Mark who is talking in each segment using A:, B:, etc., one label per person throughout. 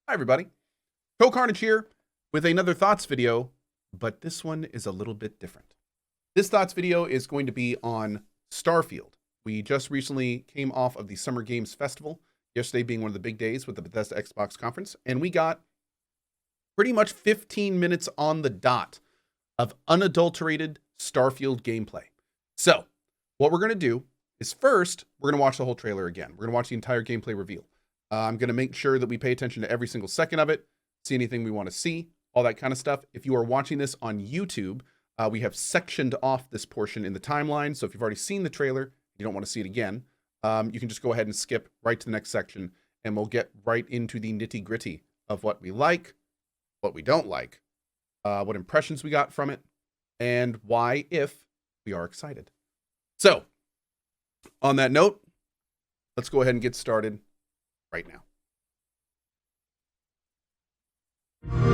A: Hi, everybody. CohhCarnage here with another Thoughts video, but this one is a little bit different. This Thoughts video is going to be on Starfield. We just recently came off of the Summer Games Festival, yesterday being one of the big days with the Bethesda Xbox conference, and we got pretty much 15 minutes on the dot of unadulterated Starfield gameplay. So, what we're going to do is first, we're going to watch the whole trailer again. We're going to watch the entire gameplay reveal. I'm going to make sure that we pay attention to every single second of it, see anything we want to see, all that kind of stuff. If you are watching this on YouTube, we have sectioned off this portion in the timeline. So if you've already seen the trailer, you don't want to see it again, you can just go ahead and skip right to the next section, and we'll get right into the nitty-gritty of what we like, what we don't like, what impressions we got from it, and why, if we are excited. So, on that note, let's go ahead and get started right now.
B: Control,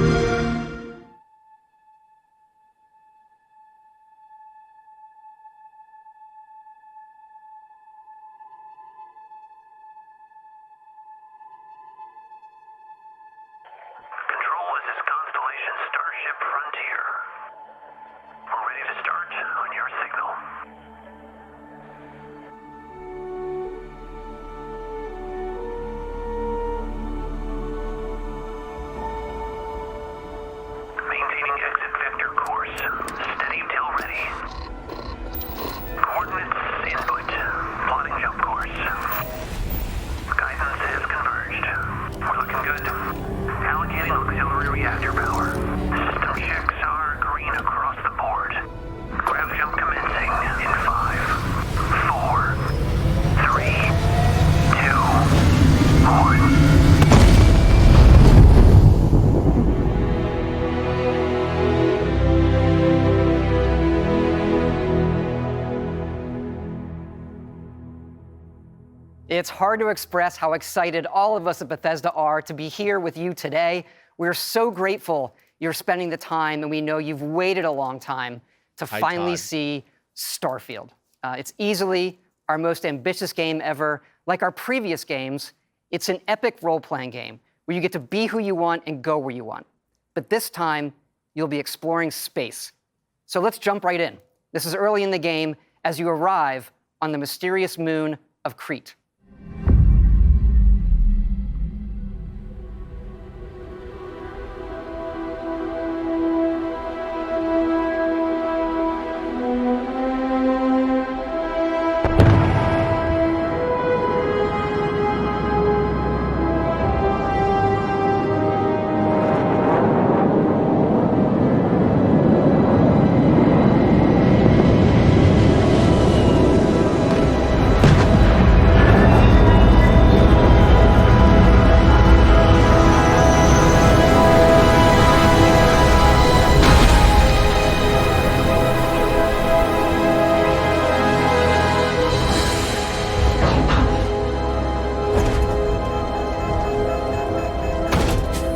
B: this is Constellation Starship Frontier. We're ready to start on your signal. Maintaining exit vector course. Steady till ready. Coordinates input. Plotting jump course. Guidance has converged. We're looking good. Allocating auxiliary reactor power. System checks are green across the board. Grav jump commencing in 5, 4, 3, 2, 1.
C: It's hard to express how excited all of us at Bethesda are to be here with you today. We're so grateful you're spending the time, and we know you've waited a long time to
A: Hi,
C: finally
A: Todd.
C: see Starfield. It's easily our most ambitious game ever. Like our previous games, it's an epic role-playing game where you get to be who you want and go where you want. But this time, you'll be exploring space. So let's jump right in. This is early in the game as you arrive on the mysterious moon of Crete.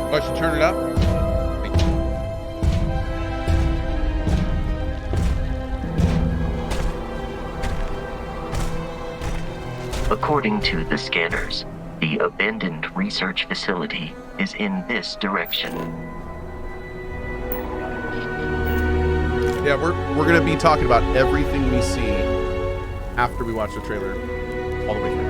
A: I should turn it up.
D: According to the scanners, the abandoned research facility is in this direction.
A: Yeah, we're going to be talking about everything we see after we watch the trailer all the way through.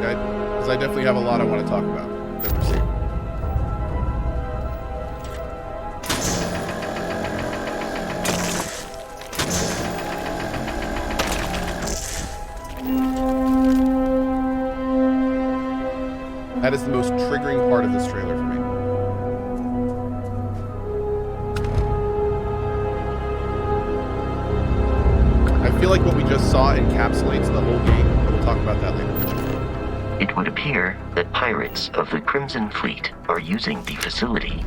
A: Because I definitely have a lot I want to talk about that we're seeing. That is the most triggering part of this trailer for me. I feel like what we just saw encapsulates the whole game that we'll talk More about that later.
D: It would appear that pirates of the Crimson Fleet are using the facility.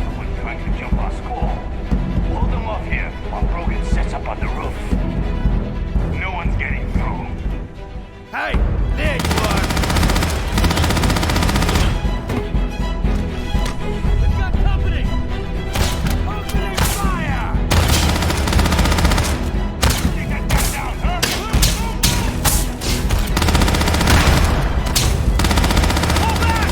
B: Someone trying to jump our squall. Hold them off here while Brogan sets up on the roof. No one's getting through. Hey, there you are! We've got company! Opening fire! Take that guy down, huh? Pull back!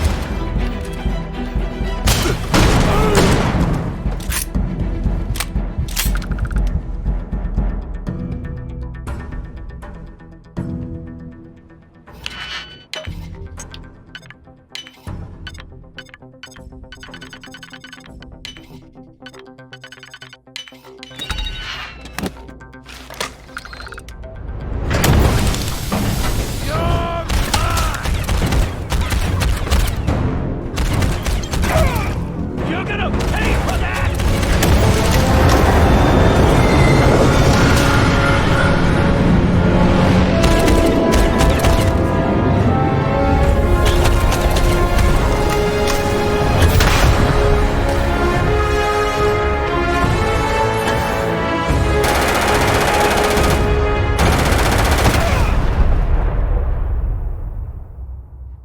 B: You're gonna pay for that!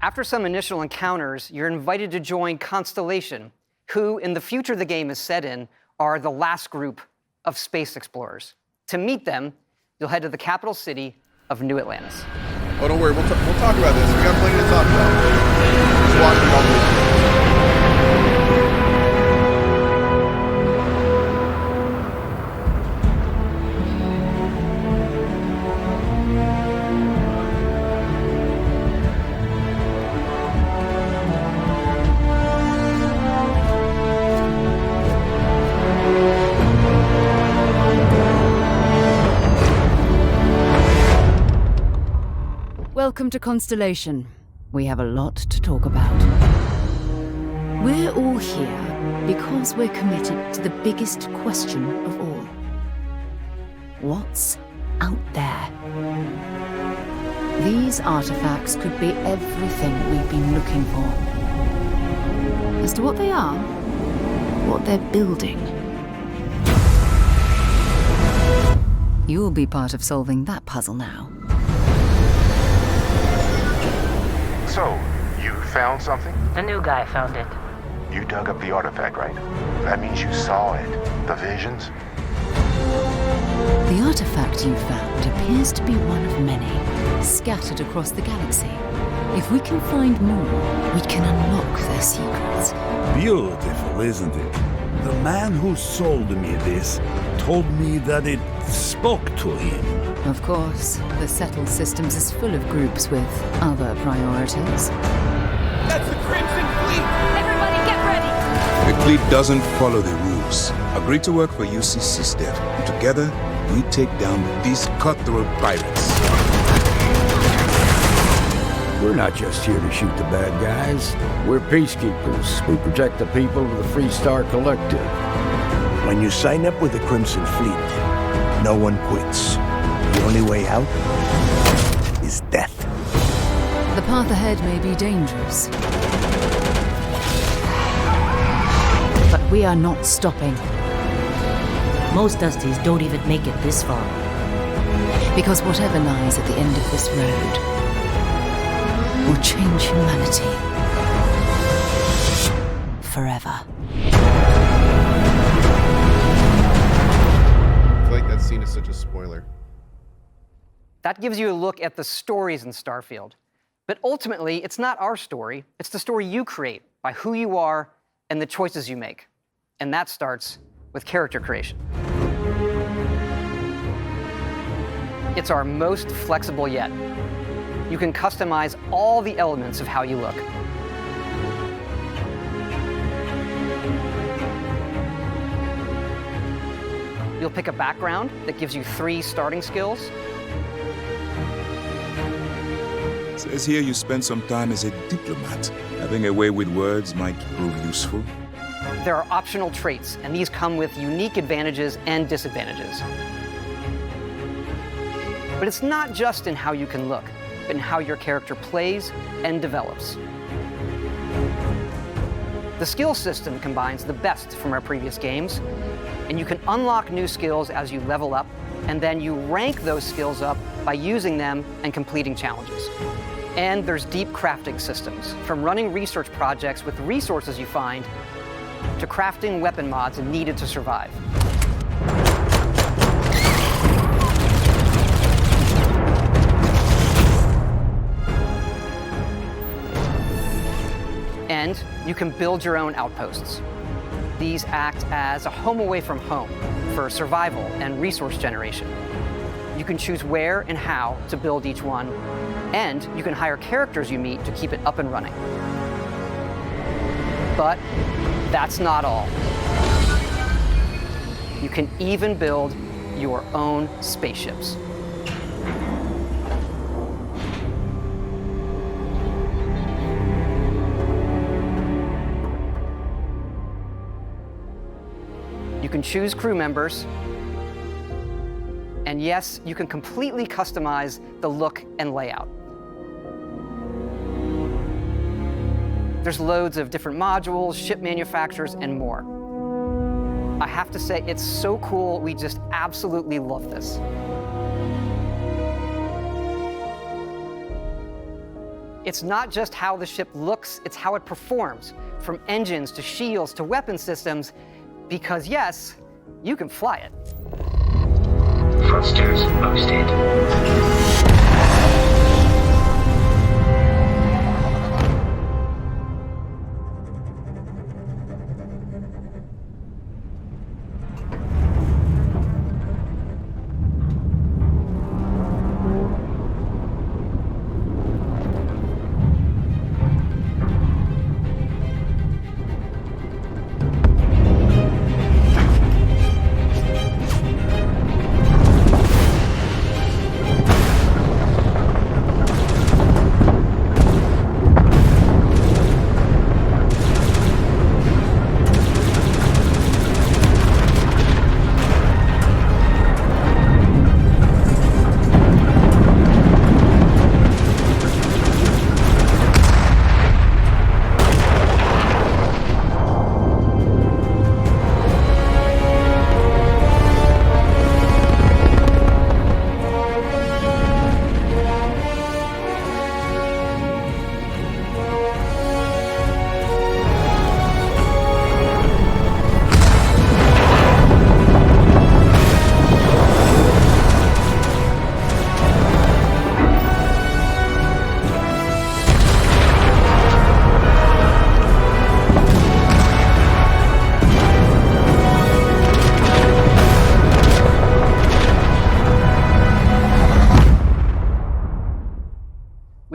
C: After some initial encounters, you're invited to join Constellation, who, in the future the game is set in, are the last group of space explorers. To meet them, you'll head to the capital city of New Atlantis.
A: Oh, don't worry. We'll talk about this. We got plenty to talk about. Just watch it all.
E: Welcome to Constellation. We have a lot to talk about. We're all here because we're committed to the biggest question of all. What's out there? These artifacts could be everything we've been looking for. As to what they are, what they're building, you'll be part of solving that puzzle now.
F: So, you found something?
G: The new guy found it.
F: You dug up the artifact, right? That means you saw it. The visions?
E: The artifact you found appears to be one of many, scattered across the galaxy. If we can find more, we can unlock their secrets.
H: Beautiful, isn't it? The man who sold me this told me that it spoke to him.
E: Of course, the Settled Systems is full of groups with other priorities.
A: That's the Crimson Fleet!
G: Everybody get ready!
I: The fleet doesn't follow the rules. Agree to work for UCC, Steph. Together, we take down these cutthroat pirates.
J: We're not just here to shoot the bad guys. We're peacekeepers. We protect the people of the Free Star Collective.
K: When you sign up with the Crimson Fleet, no one quits. The only way out is death.
E: The path ahead may be dangerous, but we are not stopping.
G: Most Dusties don't even make it this far.
E: Because whatever lies at the end of this road will change humanity forever.
A: I feel like that scene is such a spoiler.
C: That gives you a look at the stories in Starfield. But ultimately, it's not our story, it's the story you create by who you are and the choices you make. And that starts with character creation. It's our most flexible yet. You can customize all the elements of how you look. You'll pick a background that gives you 3 starting skills.
I: It says here you spent some time as a diplomat. Having a way with words might prove useful.
C: There are optional traits, and these come with unique advantages and disadvantages. But it's not just in how you can look, but in how your character plays and develops. The skill system combines the best from our previous games, and you can unlock new skills as you level up, and then you rank those skills up by using them and completing challenges. And there's deep crafting systems, from running research projects with resources you find, to crafting weapon mods needed to survive. And you can build your own outposts. These act as a home away from home for survival and resource generation. You can choose where and how to build each one, and you can hire characters you meet to keep it up and running. But that's not all. You can even build your own spaceships. You can choose crew members, and yes, you can completely customize the look and layout. There's loads of different modules, ship manufacturers, and more. I have to say, it's so cool. We just absolutely love this. It's not just how the ship looks, it's how it performs, from engines to shields to weapon systems, because yes, you can fly it.
D: Thrusters boosted.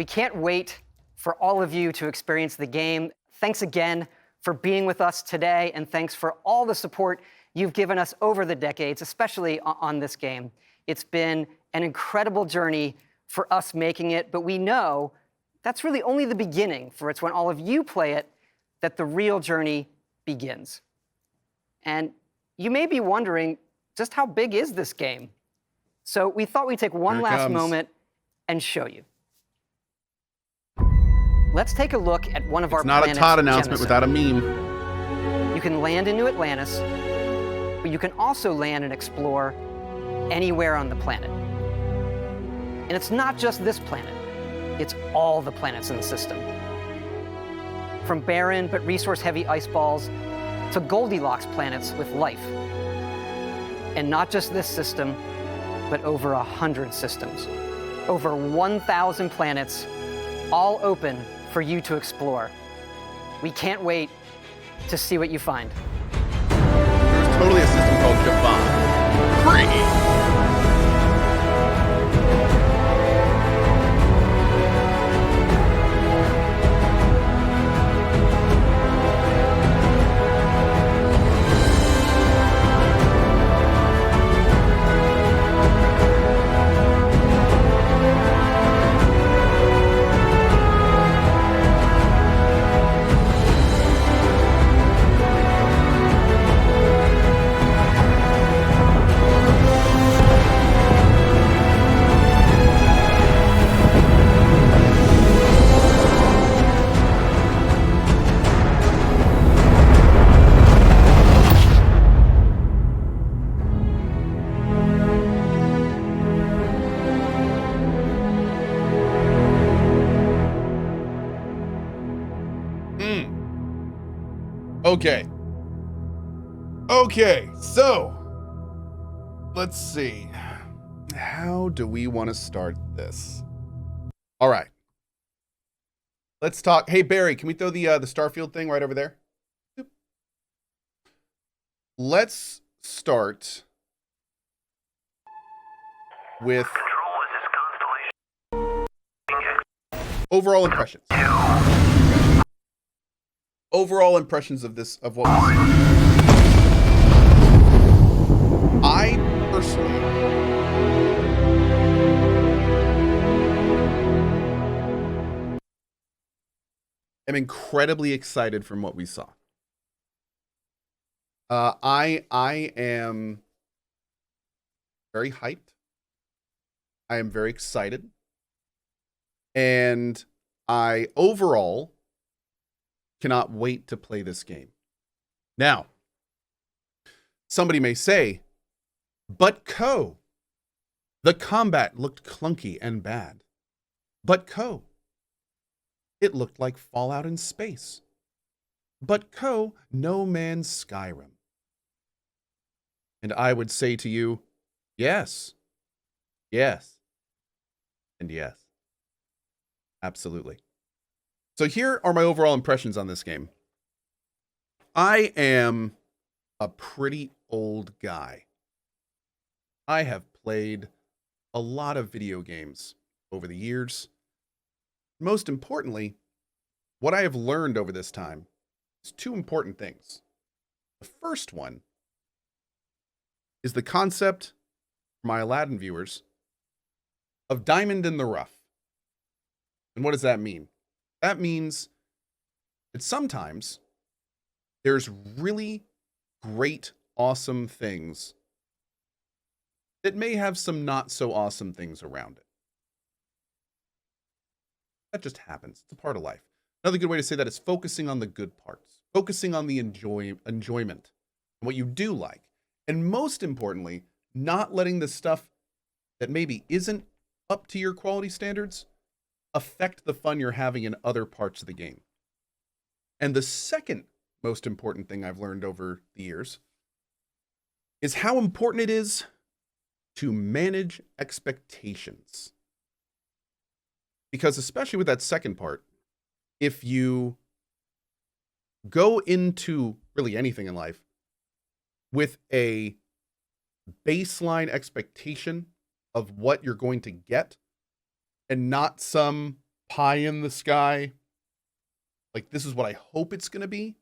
C: We can't wait for all of you to experience the game. Thanks again for being with us today, and thanks for all the support you've given us over the decades, especially on this game. It's been an incredible journey for us making it, but we know that's really only the beginning, for it's when all of you play it that the real journey begins. And you may be wondering, just how big is this game? So we thought we'd take one last moment and show you. Let's take a look at one of our planets.
A: It's not a Todd announcement without a meme.
C: You can land in New Atlantis, but you can also land and explore anywhere on the planet. And it's not just this planet, it's all the planets in the system. From barren but resource-heavy ice balls to Goldilocks planets with life. And not just this system, but over 100 systems. Over 1,000 planets, all open for you to explore. We can't wait to see what you find.
A: There's totally a system called Javon. Great! Okay. Okay, so let's see. How do we want to start this? All right. Let's talk. Hey Barry, can we throw the Starfield thing right over there? Let's start with overall impressions. Overall impressions of this, of what we see. I personally am incredibly excited from what we saw. I am very hyped. I am very excited. And I overall cannot wait to play this game. Now, somebody may say, but Cohh, the combat looked clunky and bad. But Cohh, it looked like Fallout in space. But Cohh, No Man's Skyrim. And I would say to you, yes, yes, and yes. Absolutely. So here are my overall impressions on this game. I am a pretty old guy. I have played a lot of video games over the years. Most importantly, what I have learned over this time is two important things. The first one is the concept, for my Aladdin viewers, of diamond in the rough. And what does that mean? That means that sometimes there's really great, awesome things that may have some not so awesome things around it. That just happens. It's a part of life. Another good way to say that is focusing on the good parts, focusing on the enjoyment and what you do like. And most importantly, not letting the stuff that maybe isn't up to your quality standards affect the fun you're having in other parts of the game. And the second most important thing I've learned over the years is how important it is to manage expectations. Because especially with that second part, if you go into really anything in life with a baseline expectation of what you're going to get and not some pie in the sky, like this is what I hope it's going to be,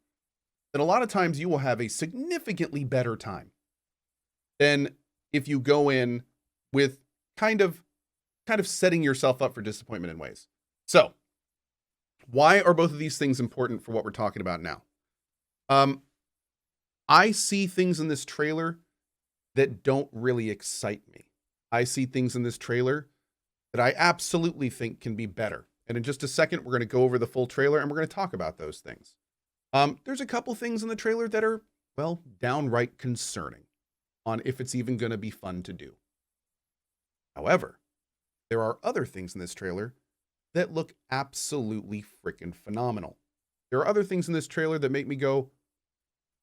A: then a lot of times you will have a significantly better time than if you go in with kind of setting yourself up for disappointment in ways. So, why are both of these things important for what we're talking about now? I see things in this trailer that don't really excite me. I see things in this trailer that I absolutely think can be better. And in just a second, we're going to go over the full trailer and we're going to talk about those things. There's a couple things in the trailer that are, well, downright concerning on if it's even going to be fun to do. However, there are other things in this trailer that look absolutely freaking phenomenal. There are other things in this trailer that make me go,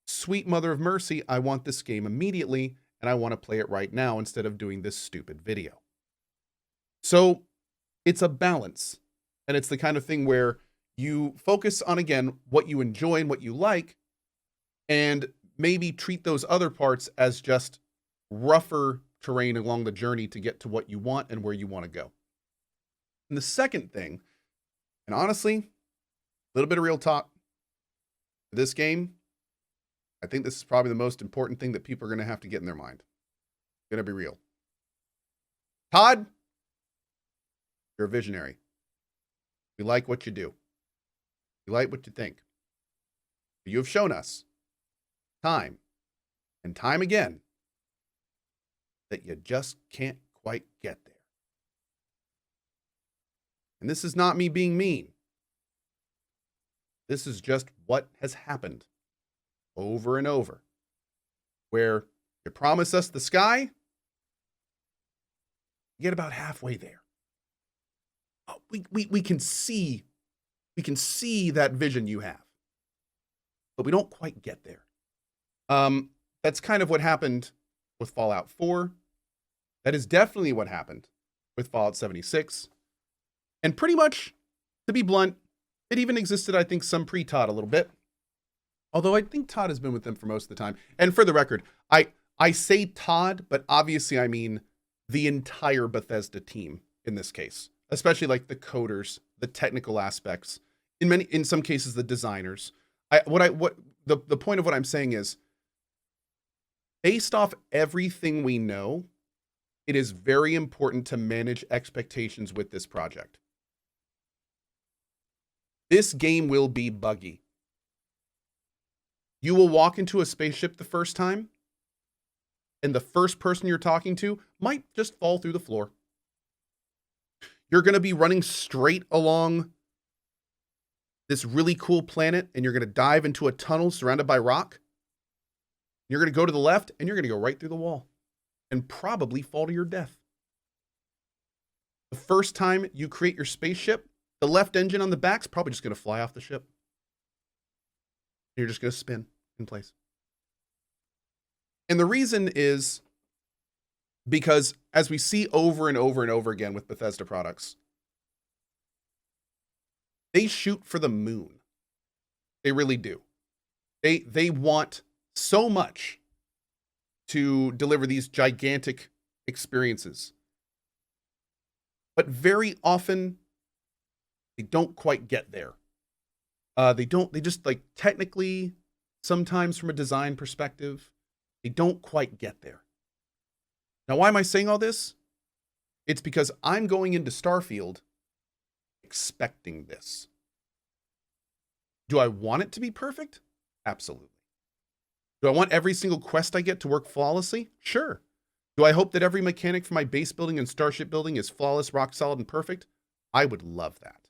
A: sweet mother of mercy, I want this game immediately, and I want to play it right now instead of doing this stupid video. So it's a balance, and it's the kind of thing where you focus on, again, what you enjoy and what you like, and maybe treat those other parts as just rougher terrain along the journey to get to what you want and where you want to go. And the second thing, and honestly, a little bit of real talk, for this game, I think this is probably the most important thing that people are going to have to get in their mind. Going to be real. Todd, you're a visionary. We like what you do. We like what you think. You have shown us time and time again that you just can't quite get there. And this is not me being mean. This is just what has happened over and over, where you promise us the sky, you get about halfway there. Oh, we can see that vision you have. but we don't quite get there. That's kind of what happened with Fallout 4. That is definitely what happened with Fallout 76. And pretty much, to be blunt, it even existed, I think, some pre-Todd a little bit. Although I think Todd has been with them for most of the time. And for the record, I say Todd, but obviously I mean the entire Bethesda team in this case, especially like the coders, the technical aspects, in some cases the designers. The point of what I'm saying is, based off everything we know, it is very important to manage expectations with this project. This game will be buggy. You will walk into a spaceship the first time, and the first person you're talking to might just fall through the floor. You're going to be running straight along this really cool planet, and you're going to dive into a tunnel surrounded by rock. You're going to go to the left, and you're going to go right through the wall and probably fall to your death. The first time you create your spaceship, the left engine on the back's probably just going to fly off the ship. You're just going to spin in place. And the reason is because, as we see over and over and over again with Bethesda products, they shoot for the moon. They really do. They want so much to deliver these gigantic experiences. But very often, they don't quite get there. They just, like, technically, sometimes from a design perspective, they don't quite get there. Now, why am I saying all this? It's because I'm going into Starfield expecting this. Do I want it to be perfect? Absolutely. Do I want every single quest I get to work flawlessly? Sure. Do I hope that every mechanic for my base building and starship building is flawless, rock solid, and perfect? I would love that.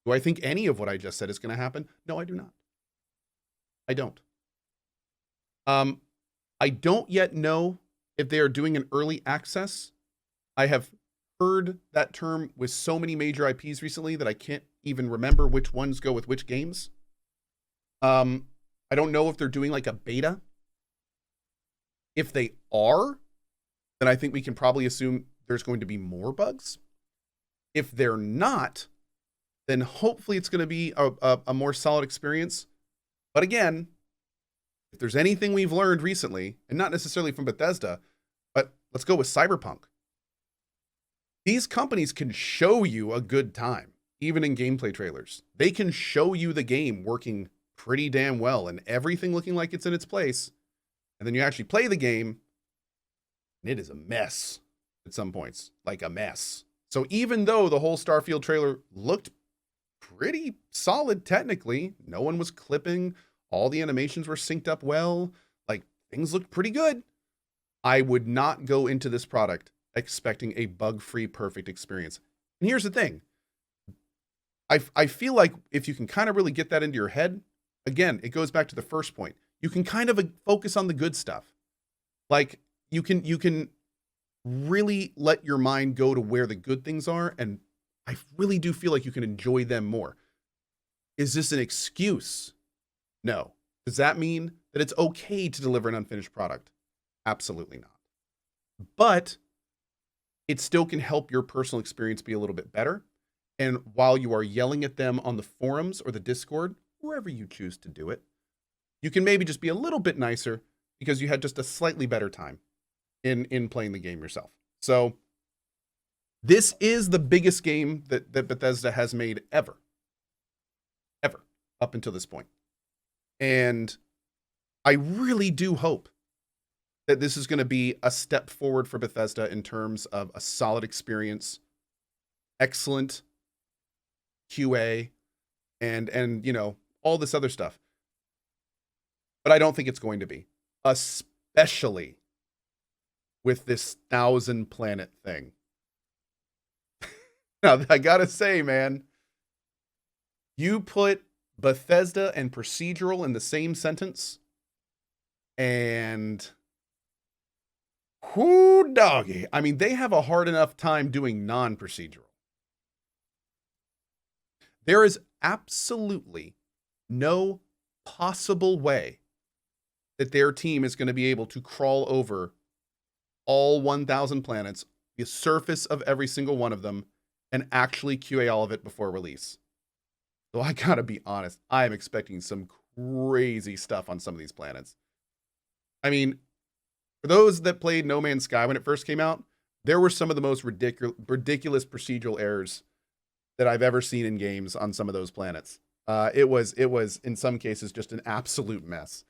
A: Do I think any of what I just said is going to happen? No, I do not. I don't. I don't yet know if they are doing an early access. I have heard that term with so many major IPs recently that I can't even remember which ones go with which games. I don't know if they're doing like a beta. If they are, then I think we can probably assume there's going to be more bugs. If they're not, then hopefully it's going to be a more solid experience. But again, if there's anything we've learned recently, and not necessarily from Bethesda, but let's go with Cyberpunk. These companies can show you a good time, even in gameplay trailers. They can show you the game working pretty damn well and everything looking like it's in its place. And then you actually play the game, and it is a mess at some points, like a mess. So even though the whole Starfield trailer looked pretty solid technically, no one was clipping, all the animations were synced up well, like things looked pretty good, I would not go into this product expecting a bug-free perfect experience. And here's the thing. I feel like if you can kind of really get that into your head, again, it goes back to the first point. You can kind of focus on the good stuff. Like you can really let your mind go to where the good things are, and I really do feel like you can enjoy them more. Is this an excuse? No. Does that mean that it's okay to deliver an unfinished product? Absolutely not. But it still can help your personal experience be a little bit better. And while you are yelling at them on the forums or the Discord, wherever you choose to do it, you can maybe just be a little bit nicer because you had just a slightly better time in playing the game yourself. So this is the biggest game that Bethesda has made ever up until this point. And I really do hope that this is going to be a step forward for Bethesda in terms of a solid experience, excellent QA, and you know, all this other stuff. But I don't think it's going to be, especially with this 1,000 planet thing. Now, I gotta say, man, you put Bethesda and procedural in the same sentence, and whoo doggy. I mean, they have a hard enough time doing non-procedural. There is absolutely no possible way that their team is going to be able to crawl over all 1,000 planets, the surface of every single one of them, and actually QA all of it before release. So I gotta be honest, I am expecting some crazy stuff on some of these planets. I mean, for those that played No Man's Sky when it first came out, there were some of the most ridiculous procedural errors that I've ever seen in games on some of those planets. It was in some cases just an absolute mess.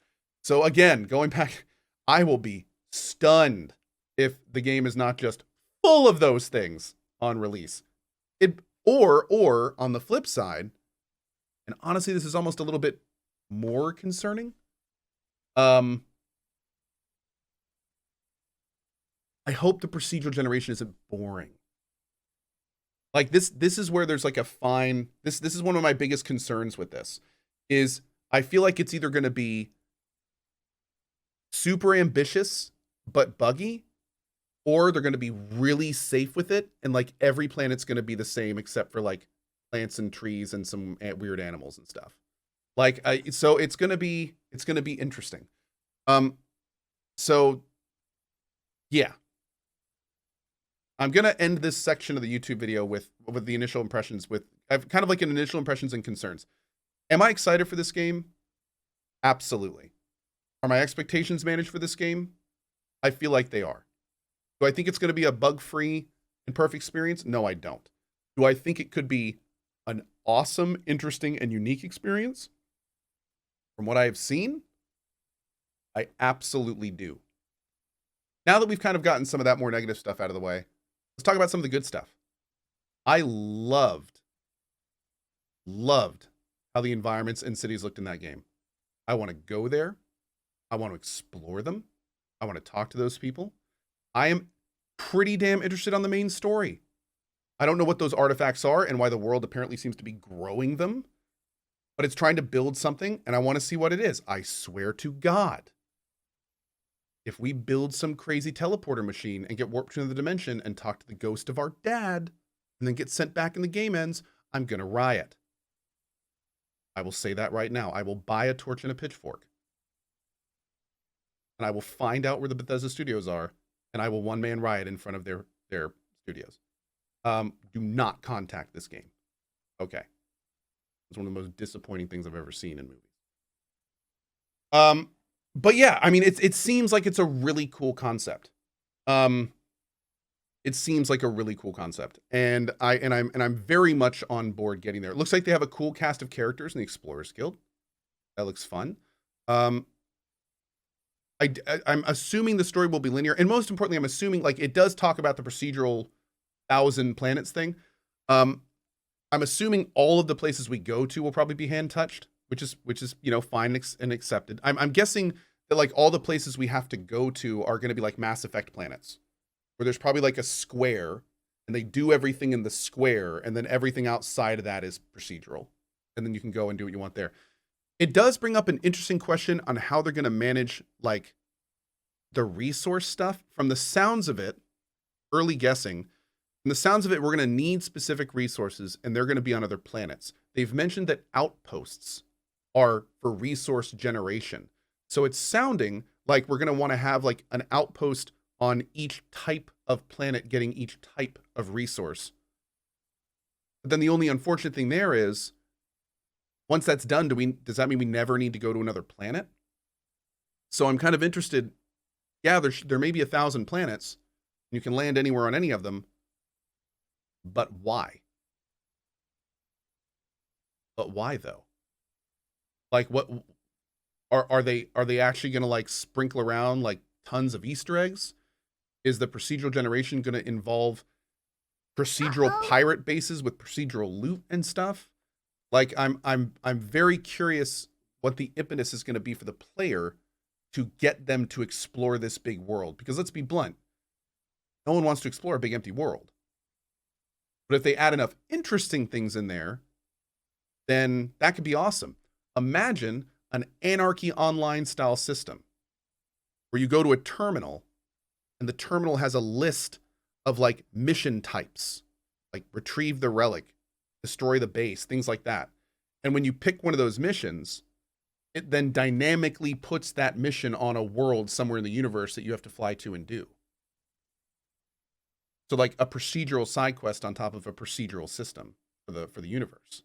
A: So again, going back, I will be stunned if the game is not just full of those things on release. Or on the flip side, and honestly, this is almost a little bit more concerning. I hope the procedural generation isn't boring. Like this is where there's like a fine, this is one of my biggest concerns with this, is I feel like it's either going to be super ambitious but buggy, or they're going to be really safe with it, and like every planet's going to be the same except for like plants and trees and some weird animals and stuff. Like so it's going to be interesting. So yeah. I'm going to end this section of the YouTube video with the initial impressions, with kind of like an initial impressions and concerns. Am I excited for this game? Absolutely. Are my expectations managed for this game? I feel like they are. Do I think it's going to be a bug-free and perfect experience? No, I don't. Do I think it could be an awesome, interesting, and unique experience? From what I have seen, I absolutely do. Now that we've kind of gotten some of that more negative stuff out of the way, let's talk about some of the good stuff. I loved how the environments and cities looked in that game. I want to go there. I want to explore them. I want to talk to those people. I am pretty damn interested on the main story. I don't know what those artifacts are and why the world apparently seems to be growing them, but it's trying to build something, and I want to see what it is. I swear to God, if we build some crazy teleporter machine and get warped to another dimension and talk to the ghost of our dad and then get sent back and the game ends, I'm going to riot. I will say that right now. I will buy a torch and a pitchfork. And I will find out where the Bethesda studios are, and I will one-man riot in front of their studios. Do not contact this game. Okay. It's one of the most disappointing things I've ever seen in movies. But yeah, I mean, it seems like it's a really cool concept. It seems like a really cool concept, and I'm very much on board getting there. It looks like they have a cool cast of characters in the Explorers Guild. That looks fun. I'm assuming the story will be linear, and most importantly, I'm assuming like it does talk about the procedural 1,000 planets thing. I'm assuming all of the places we go to will probably be hand touched, which is fine and accepted. I'm guessing that like all the places we have to go to are going to be like Mass Effect planets, where there's probably like a square, and they do everything in the square, and then everything outside of that is procedural, and then you can go and do what you want there. It does bring up an interesting question on how they're going to manage like the resource stuff. From the sounds of it, early guessing, from the sounds of it, we're going to need specific resources, and they're going to be on other planets. They've mentioned that outposts are for resource generation. So it's sounding like we're going to want to have like an outpost on each type of planet getting each type of resource. But then the only unfortunate thing there is, once that's done, does that mean we never need to go to another planet? So I'm kind of interested. Yeah, there may be 1,000 planets. You can land anywhere on any of them. But why? But why though? Like what are they actually going to like sprinkle around like tons of Easter eggs? Is the procedural generation going to involve procedural pirate bases with procedural loot and stuff? Like I'm very curious what the impetus is going to be for the player to get them to explore this big world. Because let's be blunt, no one wants to explore a big empty world. But if they add enough interesting things in there, then that could be awesome. Imagine an Anarchy Online style system where you go to a terminal and the terminal has a list of like mission types, like retrieve the relic, destroy the base, things like that. And when you pick one of those missions, it then dynamically puts that mission on a world somewhere in the universe that you have to fly to and do. So like a procedural side quest on top of a procedural system for the universe.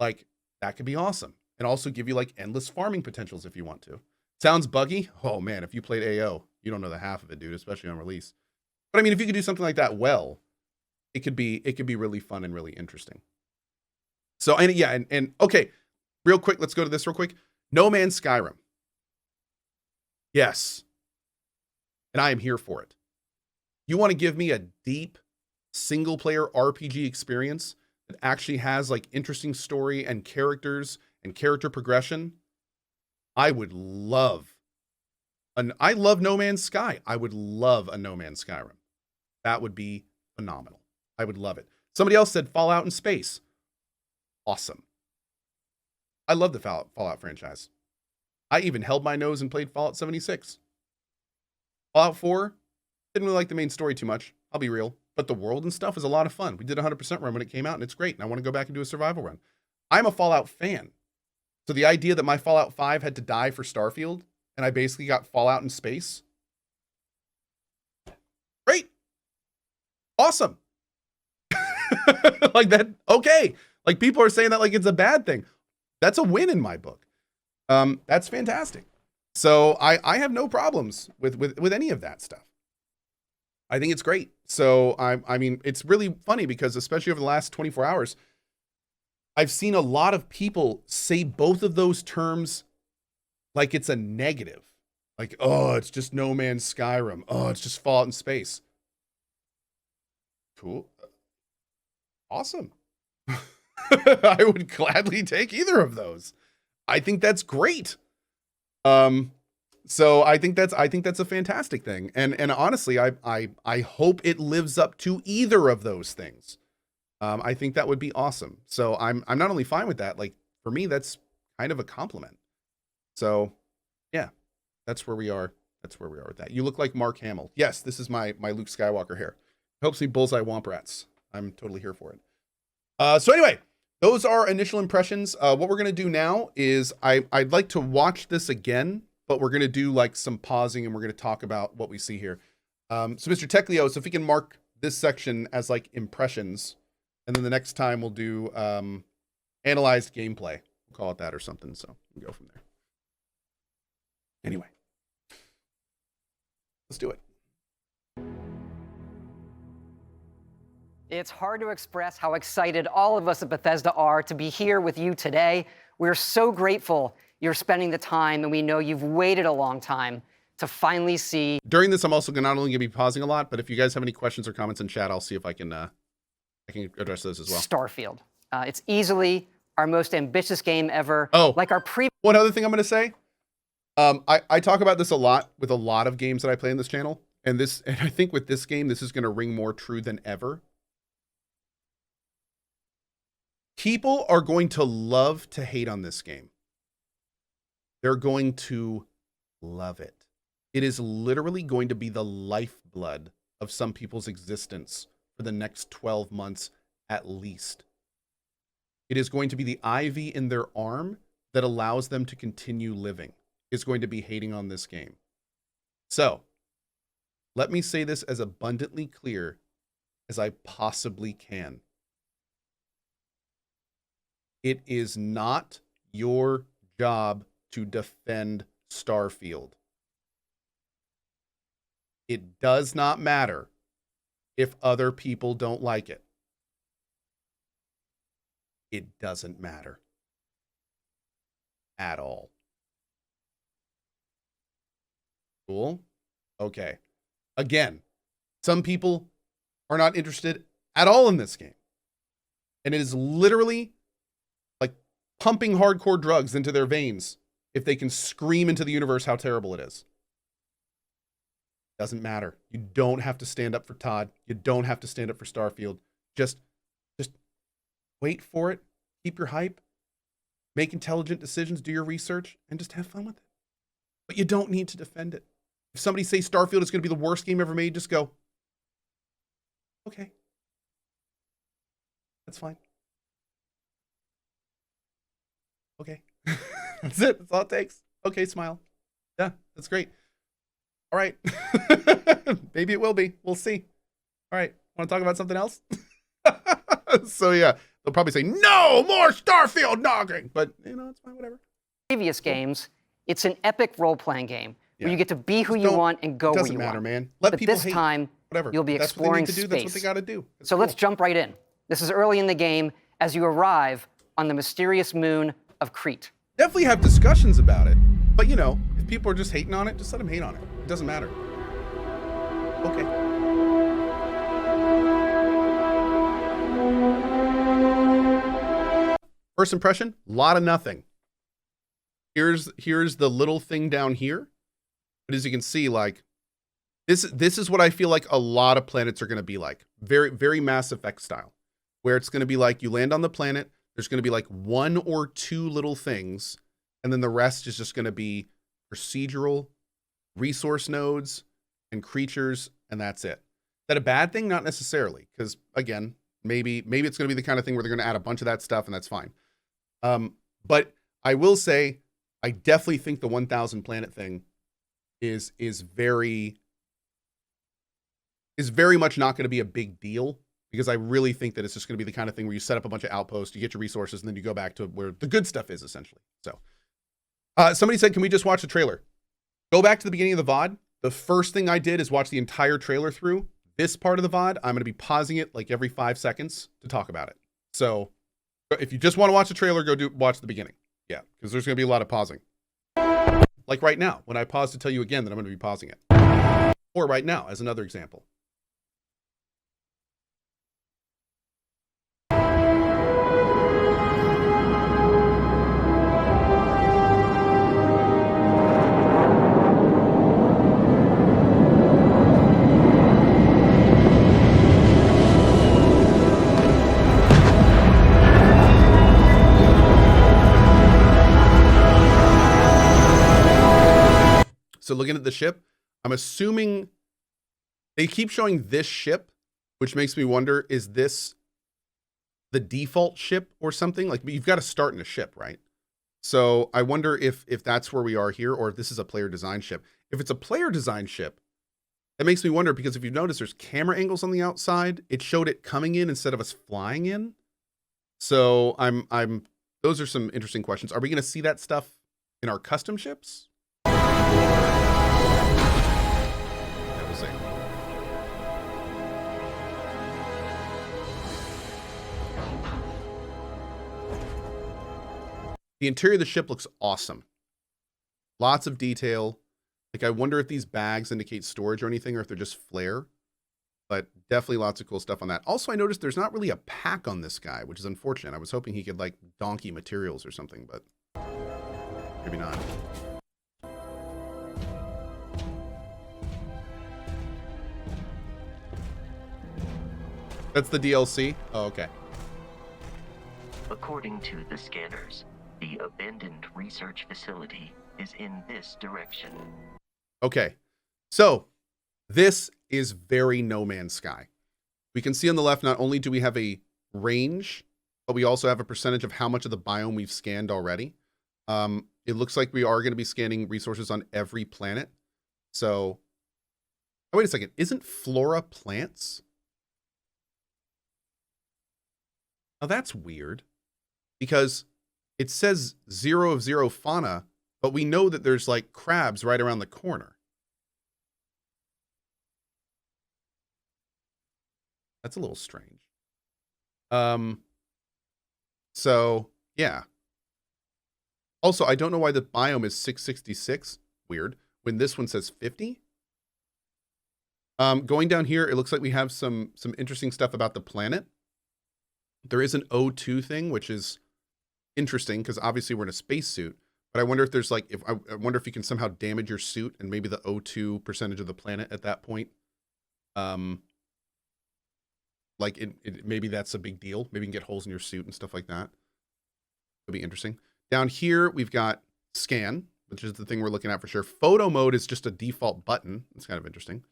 A: Like that could be awesome. And also give you like endless farming potentials if you want to. Sounds buggy? Oh man, if you played AO, you don't know the half of it, dude, especially on release. But I mean, if you could do something like that well, it could be really fun and really interesting. So, and yeah, and okay, real quick, let's go to this real quick. No Man's Skyrim. Yes. And I am here for it. You want to give me a deep single player RPG experience that actually has like interesting story and characters and character progression? I would love I love No Man's Sky. I would love a No Man's Skyrim. That would be phenomenal. I would love it. Somebody else said Fallout in space. Awesome. I love the Fallout franchise. I even held my nose and played Fallout 76. Fallout 4, didn't really like the main story too much. I'll be real. But the world and stuff is a lot of fun. We did a 100% run when it came out, and it's great. And I want to go back and do a survival run. I'm a Fallout fan. So the idea that my Fallout 5 had to die for Starfield, and I basically got Fallout in space. Great. Awesome. Like that, okay. Like people are saying that like it's a bad thing. That's a win in my book. That's fantastic. So I have no problems with any of that stuff. I think it's great. So I mean, it's really funny because especially over the last 24 hours, I've seen a lot of people say both of those terms like it's a negative. Like, oh, it's just No Man's Skyrim. Oh, it's just Fallout in space. Cool. Awesome. I would gladly take either of those. I think that's great. So I think that's a fantastic thing. And honestly, I hope it lives up to either of those things. I think that would be awesome. So I'm not only fine with that, like for me, that's kind of a compliment. So yeah, that's where we are. That's where we are with that. You look like Mark Hamill. Yes, this is my Luke Skywalker hair. Helps me bullseye womp rats. I'm totally here for it. So anyway, those are initial impressions. What we're going to do now is I'd like to watch this again, but we're going to do like some pausing and we're going to talk about what we see here. So Mr. Techleo, so if we can mark this section as like impressions, and then the next time we'll do analyzed gameplay. We'll call it that or something. So we can go from there. Anyway, let's do it.
C: It's hard to express how excited all of us at Bethesda are to be here with you today. We're so grateful you're spending the time, and we know you've waited a long time to finally see. During
A: this, I'm also not only going to be pausing a lot, but if you guys have any questions or comments in chat, I'll see if I can address those as well.
C: Starfield. It's easily our most ambitious game ever.
A: Oh,
C: like our previous.
A: One other thing I'm going to say. I talk about this a lot with a lot of games that I play in this channel, and I think with this game, this is going to ring more true than ever. People are going to love to hate on this game. They're going to love it. It is literally going to be the lifeblood of some people's existence for the next 12 months at least. It is going to be the ivy in their arm that allows them to continue living, is going to be hating on this game. So, let me say this as abundantly clear as I possibly can. It is not your job to defend Starfield. It does not matter if other people don't like it. It doesn't matter at all. Cool? Okay. Again, some people are not interested at all in this game. And it is literally like pumping hardcore drugs into their veins if they can scream into the universe how terrible it is. Doesn't matter. You don't have to stand up for Todd. You don't have to stand up for Starfield. Just wait for it. Keep your hype. Make intelligent decisions. Do your research. And just have fun with it. But you don't need to defend it. If somebody says Starfield is going to be the worst game ever made, just go, okay. That's fine. Okay. That's it. That's all it takes. Okay, smile. Yeah, that's great. All right. Maybe it will be. We'll see. All right. Want to talk about something else? So yeah, they'll probably say, no more Starfield knocking. But, you know, it's fine, whatever.
C: Previous games, it's an epic role-playing game where
A: Yeah.
C: you get to be who you want and go where you
A: Doesn't matter,
C: want.
A: man. Let
C: But
A: people
C: this
A: hate.
C: time,
A: Whatever.
C: you'll be
A: If that's what they
C: exploring
A: need to do,
C: space.
A: that's what they got to do. It's
C: So
A: cool.
C: let's jump right in. This is early in the game as you arrive on the mysterious moon of Crete.
A: Definitely have discussions about it. But, you know, if people are just hating on it, just let them hate on it. It doesn't matter. Okay. First impression, a lot of nothing. Here's the little thing down here. But as you can see, like, this is what I feel like a lot of planets are going to be like. Very, very Mass Effect style. Where it's going to be like you land on the planet, there's going to be like one or two little things, and then the rest is just going to be procedural, resource nodes, and creatures, and that's it. Is that a bad thing? Not necessarily, because again, maybe it's going to be the kind of thing where they're going to add a bunch of that stuff, and that's fine. But I will say, I definitely think the 1,000 planet thing is very much not going to be a big deal, because I really think that it's just going to be the kind of thing where you set up a bunch of outposts, you get your resources, and then you go back to where the good stuff is, essentially. So, somebody said, can we just watch the trailer? Go back to the beginning of the VOD. The first thing I did is watch the entire trailer through. This part of the VOD, I'm going to be pausing it like every 5 seconds to talk about it. So, if you just want to watch the trailer, watch the beginning. Yeah, because there's going to be a lot of pausing. Like right now, when I pause to tell you again that I'm going to be pausing it. Or right now, as another example. So looking at the ship, I'm assuming they keep showing this ship, which makes me wonder, is this the default ship or something? Like, you've got to start in a ship, right? So I wonder if that's where we are here, or if this is a player design ship. If it's a player design ship, that makes me wonder, because if you notice, there's camera angles on the outside. It showed it coming in instead of us flying in. So those are some interesting questions. Are we going to see that stuff in our custom ships? Yeah, we'll see. The interior of the ship looks awesome. Lots of detail. Like, I wonder if these bags indicate storage or anything, or if they're just flare. But definitely lots of cool stuff on that. Also, I noticed there's not really a pack on this guy, which is unfortunate. I was hoping he could, like, donkey materials or something, but maybe not. That's the DLC? Oh, okay.
D: According to the scanners, the abandoned research facility is in this direction.
A: Okay, so this is very No Man's Sky. We can see on the left, not only do we have a range, but we also have a percentage of how much of the biome we've scanned already. It looks like we are going to be scanning resources on every planet. So, oh, wait a second. Isn't flora plants? Now that's weird, because it says 0 of 0 fauna, but we know that there's like crabs right around the corner. That's a little strange. So yeah. Also, I don't know why the biome is 666. Weird. When this one says 50. Going down here, it looks like we have some interesting stuff about the planet. There is an O2 thing, which is interesting because obviously we're in a spacesuit. But I wonder if there's like, I wonder if you can somehow damage your suit and maybe the O2 percentage of the planet at that point. Like maybe that's a big deal. Maybe you can get holes in your suit and stuff like that. It'll be interesting. Down here, we've got scan, which is the thing we're looking at for sure. Photo mode is just a default button. It's kind of interesting.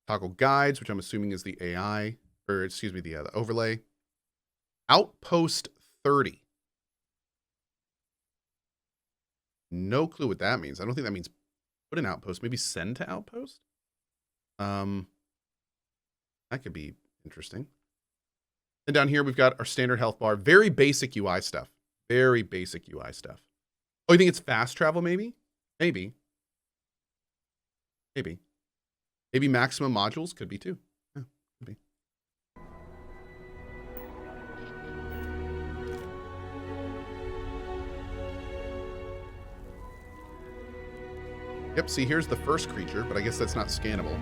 A: Toggle guides, which I'm assuming is the AI, or excuse me, the overlay. Outpost 30. no clue what that means. I don't think that means put in outpost. Maybe send to outpost. That could be interesting. And down here we've got our standard health bar. Very basic UI stuff. Very basic UI stuff. Oh, you think it's fast travel? Maybe. Maybe maximum modules could be too. Yeah, could be. Yep, see, here's the first creature, but I guess that's not scannable.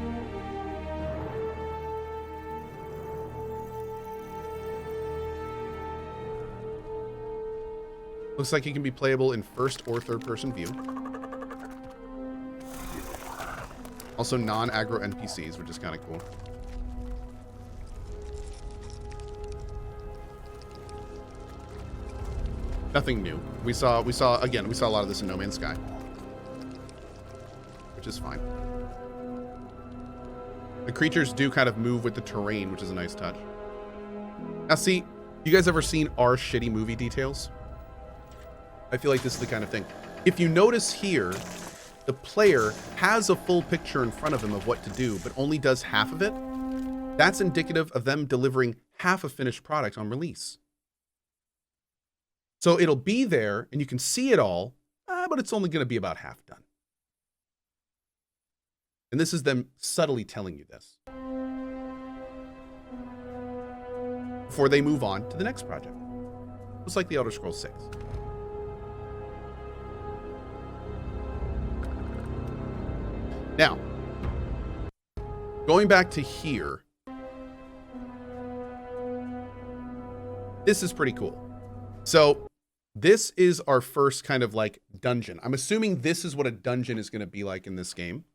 A: Looks like it can be playable in first or third person view. Also non-aggro NPCs, which is kind of cool. Nothing new. We saw a lot of this in No Man's Sky, which is fine. The creatures do kind of move with the terrain, which is a nice touch. Now, see, you guys ever seen our shitty movie details? I feel like this is the kind of thing. If you notice here, the player has a full picture in front of him of what to do, but only does half of it. That's indicative of them delivering half a finished product on release. So it'll be there and you can see it all, but it's only going to be about half done. And this is them subtly telling you this before they move on to the next project. Just like the Elder Scrolls 6. Now, going back to here, this is pretty cool. So this is our first kind of like dungeon. I'm assuming this is what a dungeon is going to be like in this game.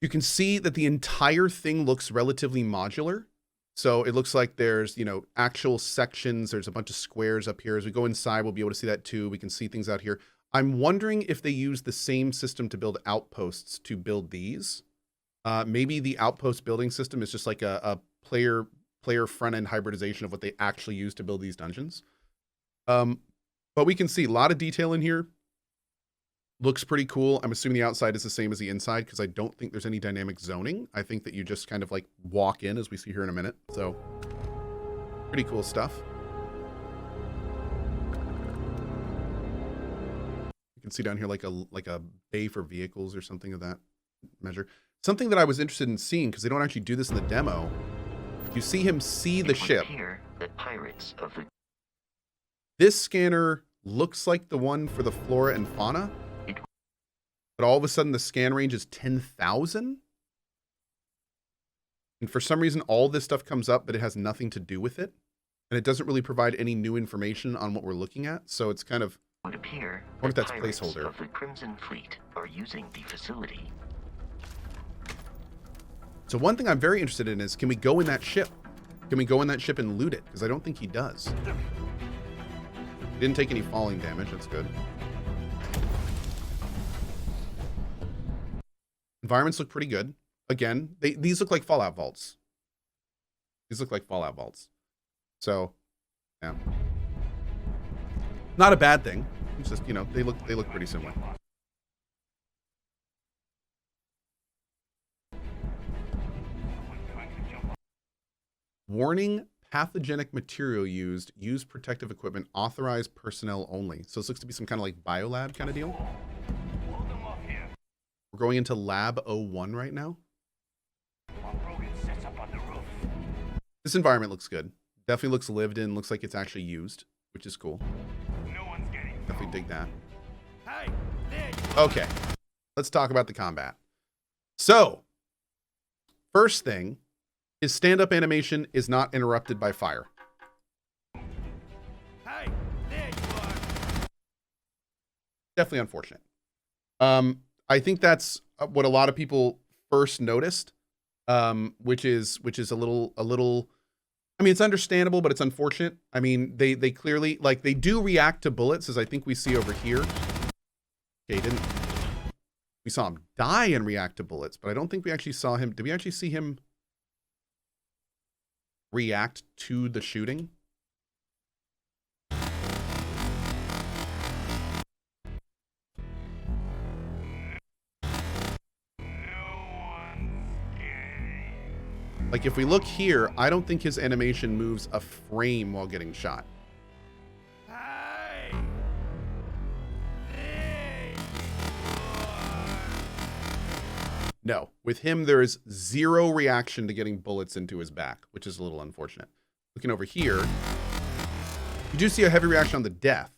A: You can see that the entire thing looks relatively modular. So it looks like there's, you know, actual sections. There's a bunch of squares up here. As we go inside, we'll be able to see that too. We can see things out here. I'm wondering if they use the same system to build outposts to build these. Maybe the outpost building system is just like a player front-end hybridization of what they actually use to build these dungeons. But we can see a lot of detail in here. Looks pretty cool. I'm assuming the outside is the same as the inside because I don't think there's any dynamic zoning. I think that you just kind of like walk in, as we see here in a minute. So pretty cool stuff. You can see down here like a bay for vehicles or something of that measure. Something that I was interested in seeing, because they don't actually do this in the demo. You see him see the ship. This scanner looks like the one for the flora and fauna, but all of a sudden the scan range is 10,000. And for some reason, all this stuff comes up, but it has nothing to do with it. And it doesn't really provide any new information on what we're looking at. So it's kind of,
D: would appear
A: I wonder if that's placeholder.
D: Of the Crimson Fleet are using the facility.
A: So one thing I'm very interested in is, can we go in that ship? Can we go in that ship and loot it? Because I don't think he does. He didn't take any falling damage. That's good. Environments look pretty good. Again, these look like Fallout vaults. These look like Fallout vaults. So, yeah. Not a bad thing. It's just, you know, they look pretty similar. Warning, pathogenic material used. Use protective equipment. Authorized personnel only. So this looks to be some kind of like biolab kind of deal. We're going into Lab 01 right now. This environment looks good. Definitely looks lived in. Looks like it's actually used, which is cool. Definitely dig that. Okay, let's talk about the combat. So, first thing, his stand-up animation is not interrupted by fire. Definitely unfortunate. I think that's what a lot of people first noticed, which is a little. I mean, it's understandable, but it's unfortunate. I mean, they clearly, like, they do react to bullets, as I think we see over here. Okay, we saw him die and react to bullets, but I don't think we actually saw him. Did we actually see him react to the shooting? Like if we look here, I don't think his animation moves a frame while getting shot. No, with him, there is zero reaction to getting bullets into his back, which is a little unfortunate. Looking over here, you do see a heavy reaction on the death.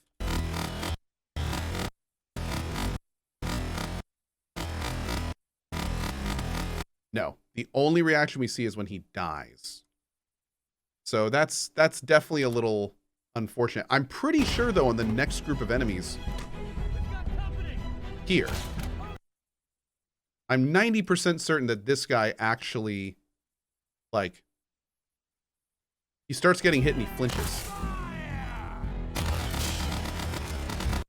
A: No, the only reaction we see is when he dies. So that's definitely a little unfortunate. I'm pretty sure, though, on the next group of enemies here, I'm 90% certain that this guy actually, like, he starts getting hit and he flinches.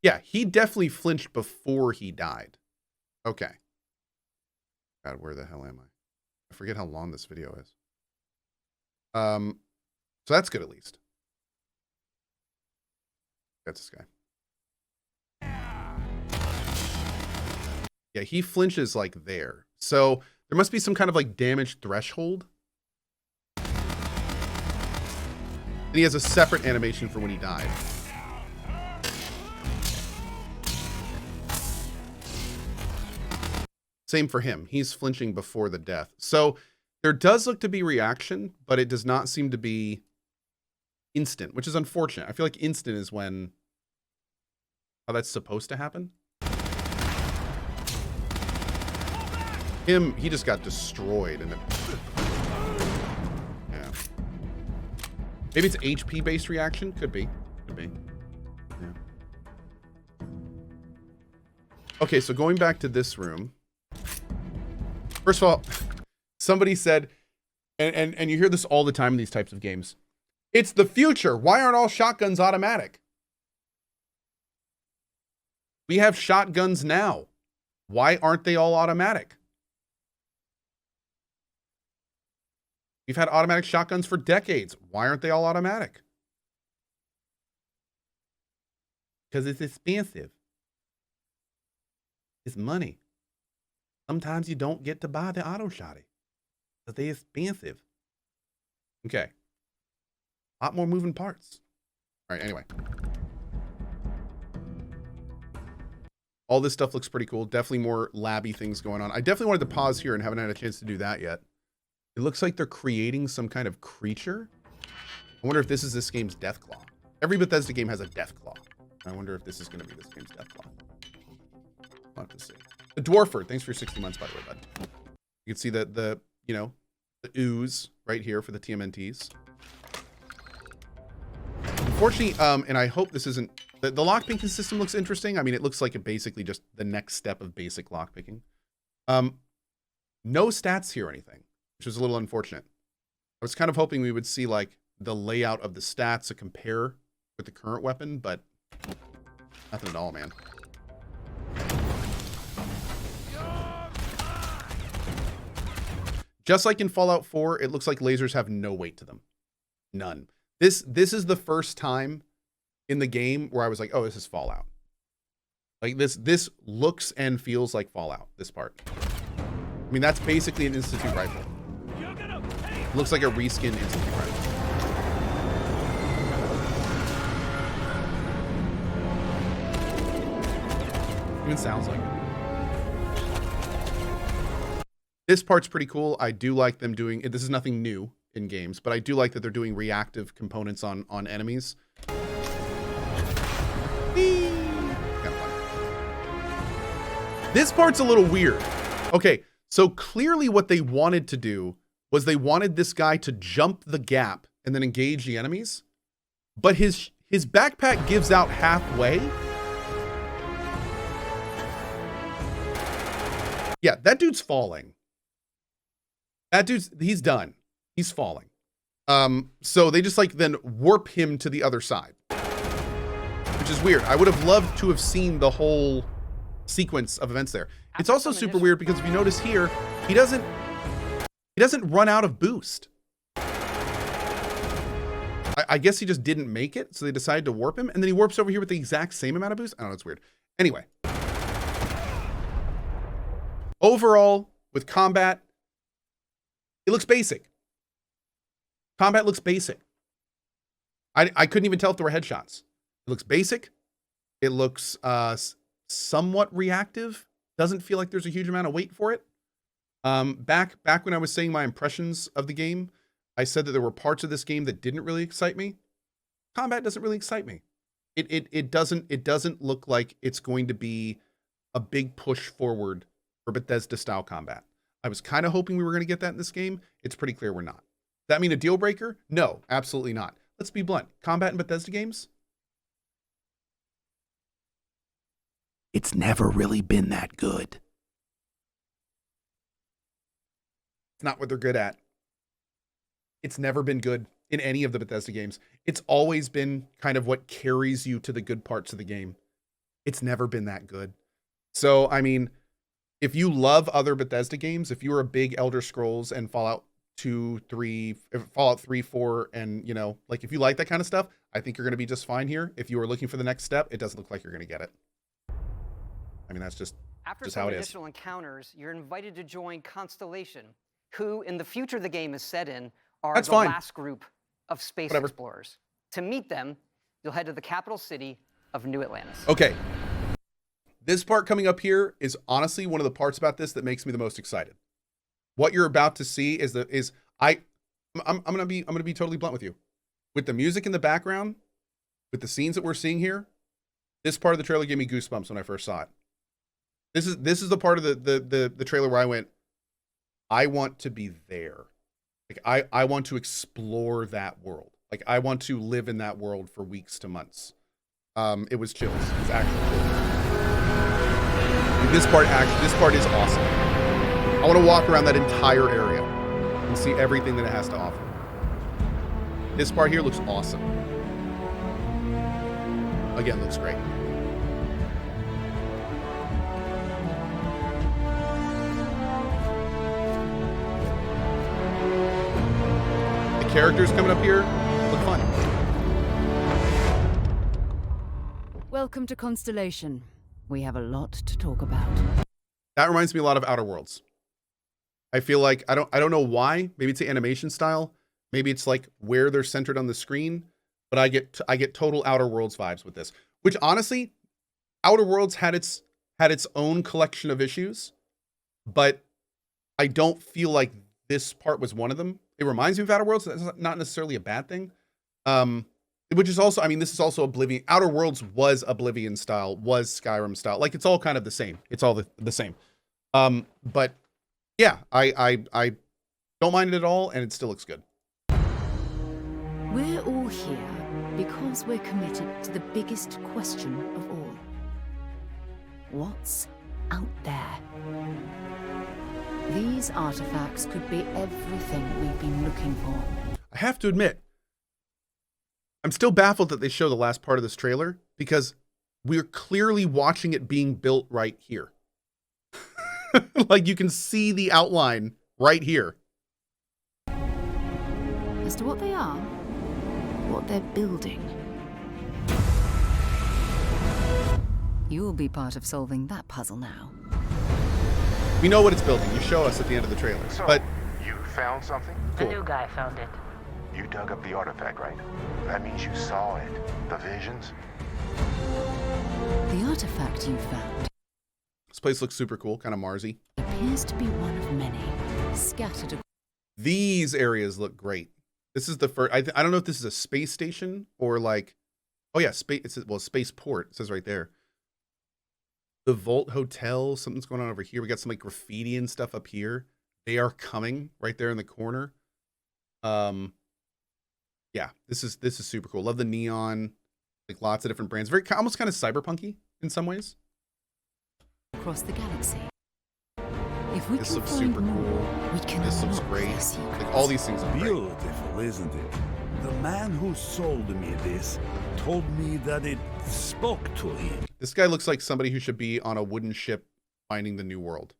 A: Yeah, he definitely flinched before he died. Okay. God, where the hell am I? I forget how long this video is. So that's good at least. That's this guy. Yeah, he flinches like there. So there must be some kind of like damage threshold. And he has a separate animation for when he died. Same for him. He's flinching before the death. So there does look to be reaction, but it does not seem to be instant, which is unfortunate. I feel like instant is when how that's supposed to happen. Him, he just got destroyed. And yeah. Maybe it's HP-based reaction. Could be. Could be. Yeah. Okay, so going back to this room. First of all, somebody said, and you hear this all the time in these types of games, it's the future. Why aren't all shotguns automatic? We have shotguns now. Why aren't they all automatic? We've had automatic shotguns for decades. Why aren't they all automatic? Because it's expensive. It's money. Sometimes you don't get to buy the auto shotty because they're expensive. Okay. A lot more moving parts. All right, anyway. All this stuff looks pretty cool. Definitely more labby things going on. I definitely wanted to pause here and haven't had a chance to do that yet. It looks like they're creating some kind of creature. I wonder if this is this game's Deathclaw. Every Bethesda game has a Deathclaw. I wonder if this is going to be this game's Deathclaw. We'll have to see. The Dwarford, thanks for your 60 months, by the way, bud. You can see the you know, the ooze right here for the TMNTs. Unfortunately, and I hope this isn't, the lockpicking system looks interesting. I mean, it looks like it basically just the next step of basic lockpicking. No stats here or anything, which is a little unfortunate. I was kind of hoping we would see like the layout of the stats to compare with the current weapon, but nothing at all, man. Just like in Fallout 4, it looks like lasers have no weight to them. None. This is the first time in the game where I was like, oh, this is Fallout. Like this looks and feels like Fallout, this part. I mean, that's basically an Institute rifle. It looks like a reskinned Institute rifle. Even sounds like it. This part's pretty cool. I do like them doing it. This is nothing new in games, but I do like that they're doing reactive components on enemies. This part's a little weird. Okay, so clearly what they wanted to do was they wanted this guy to jump the gap and then engage the enemies, but his backpack gives out halfway. Yeah, that dude's falling. That dude's, he's done. He's falling. So they just like then warp him to the other side, which is weird. I would have loved to have seen the whole sequence of events there. It's also super weird because if you notice here, he doesn't run out of boost. I guess he just didn't make it, so they decided to warp him, and then he warps over here with the exact same amount of boost. I don't know, it's weird. Anyway. Overall, with combat, it looks basic. Combat looks basic. I couldn't even tell if there were headshots. It looks basic. It looks somewhat reactive. Doesn't feel like there's a huge amount of weight for it. Back when I was saying my impressions of the game, I said that there were parts of this game that didn't really excite me. Combat doesn't really excite me. It doesn't look like it's going to be a big push forward for Bethesda style combat. I was kind of hoping we were going to get that in this game. It's pretty clear we're not. Does that mean a deal breaker? No, absolutely not. Let's be blunt. Combat in Bethesda games, it's never really been that good. It's not what they're good at. It's never been good in any of the Bethesda games. It's always been kind of what carries you to the good parts of the game. It's never been that good. So, I mean, if you love other Bethesda games, if you were a big Elder Scrolls and Fallout 2, 3, Fallout 3, 4, and, you know, like if you like that kind of stuff, I think you're going to be just fine here. If you are looking for the next step, it doesn't look like you're going to get it. I mean, that's just how it is.
C: After some additional encounters, you're invited to join Constellation, who, in the future the game is set in, are the last group of space explorers. To meet them, you'll head to the capital city of New Atlantis.
A: Okay. This part coming up here is honestly one of the parts about this that makes me the most excited. What you're about to see I'm gonna be totally blunt with you. With the music in the background, with the scenes that we're seeing here, this part of the trailer gave me goosebumps when I first saw it. This is the part of the trailer where I went, I want to be there. Like I want to explore that world. Like I want to live in that world for weeks to months. It was chills. It was actually chills. This part is awesome. I want to walk around that entire area and see everything that it has to offer. This part here looks awesome. Again, looks great. The characters coming up here look fun.
E: Welcome to Constellation. We have a lot to talk about.
A: That reminds me a lot of Outer Worlds. I feel like I don't know why. Maybe it's the animation style. Maybe it's like where they're centered on the screen. But I get total Outer Worlds vibes with this. Which honestly, Outer Worlds had its own collection of issues, but I don't feel like this part was one of them. It reminds me of Outer Worlds. That's not necessarily a bad thing. Which is also, I mean, this is also Oblivion. Outer Worlds was Oblivion style, was Skyrim style. Like it's all kind of the same. It's all the same. But yeah, I don't mind it at all, and it still looks good.
E: We're all here because we're committed to the biggest question of all. What's out there? These artifacts could be everything we've been looking for.
A: I have to admit, I'm still baffled that they show the last part of this trailer because we're clearly watching it being built right here. Like you can see the outline right here.
E: As to what they are, what they're building, you'll be part of solving that puzzle now.
A: We know what it's building. You show us at the end of the trailer.
F: So,
A: but
F: you found something?
G: The new guy found it.
F: You dug up the artifact, right? That means you saw it. The visions?
E: The artifact you found
A: this place looks super cool, kind of Marsy.
E: appears to be one of many scattered.
A: These areas look great. This is the first. I don't know if this is a space station or like, oh yeah, space. It's spaceport. It says right there. The Volt Hotel. Something's going on over here. We got some like graffiti and stuff up here. They are coming right there in the corner. Yeah, this is super cool. Love the neon, like lots of different brands. Very almost kind of cyberpunky in some ways.
E: Across the galaxy. If we
A: This
E: can
A: looks
E: find
A: super
E: more,
A: cool.
E: we can
A: This looks
E: unlock
A: great.
E: their secrets.
A: Like all these things are great.
H: Beautiful, isn't it? The man who sold me this told me that it spoke to him.
A: This guy looks like somebody who should be on a wooden ship finding the new world.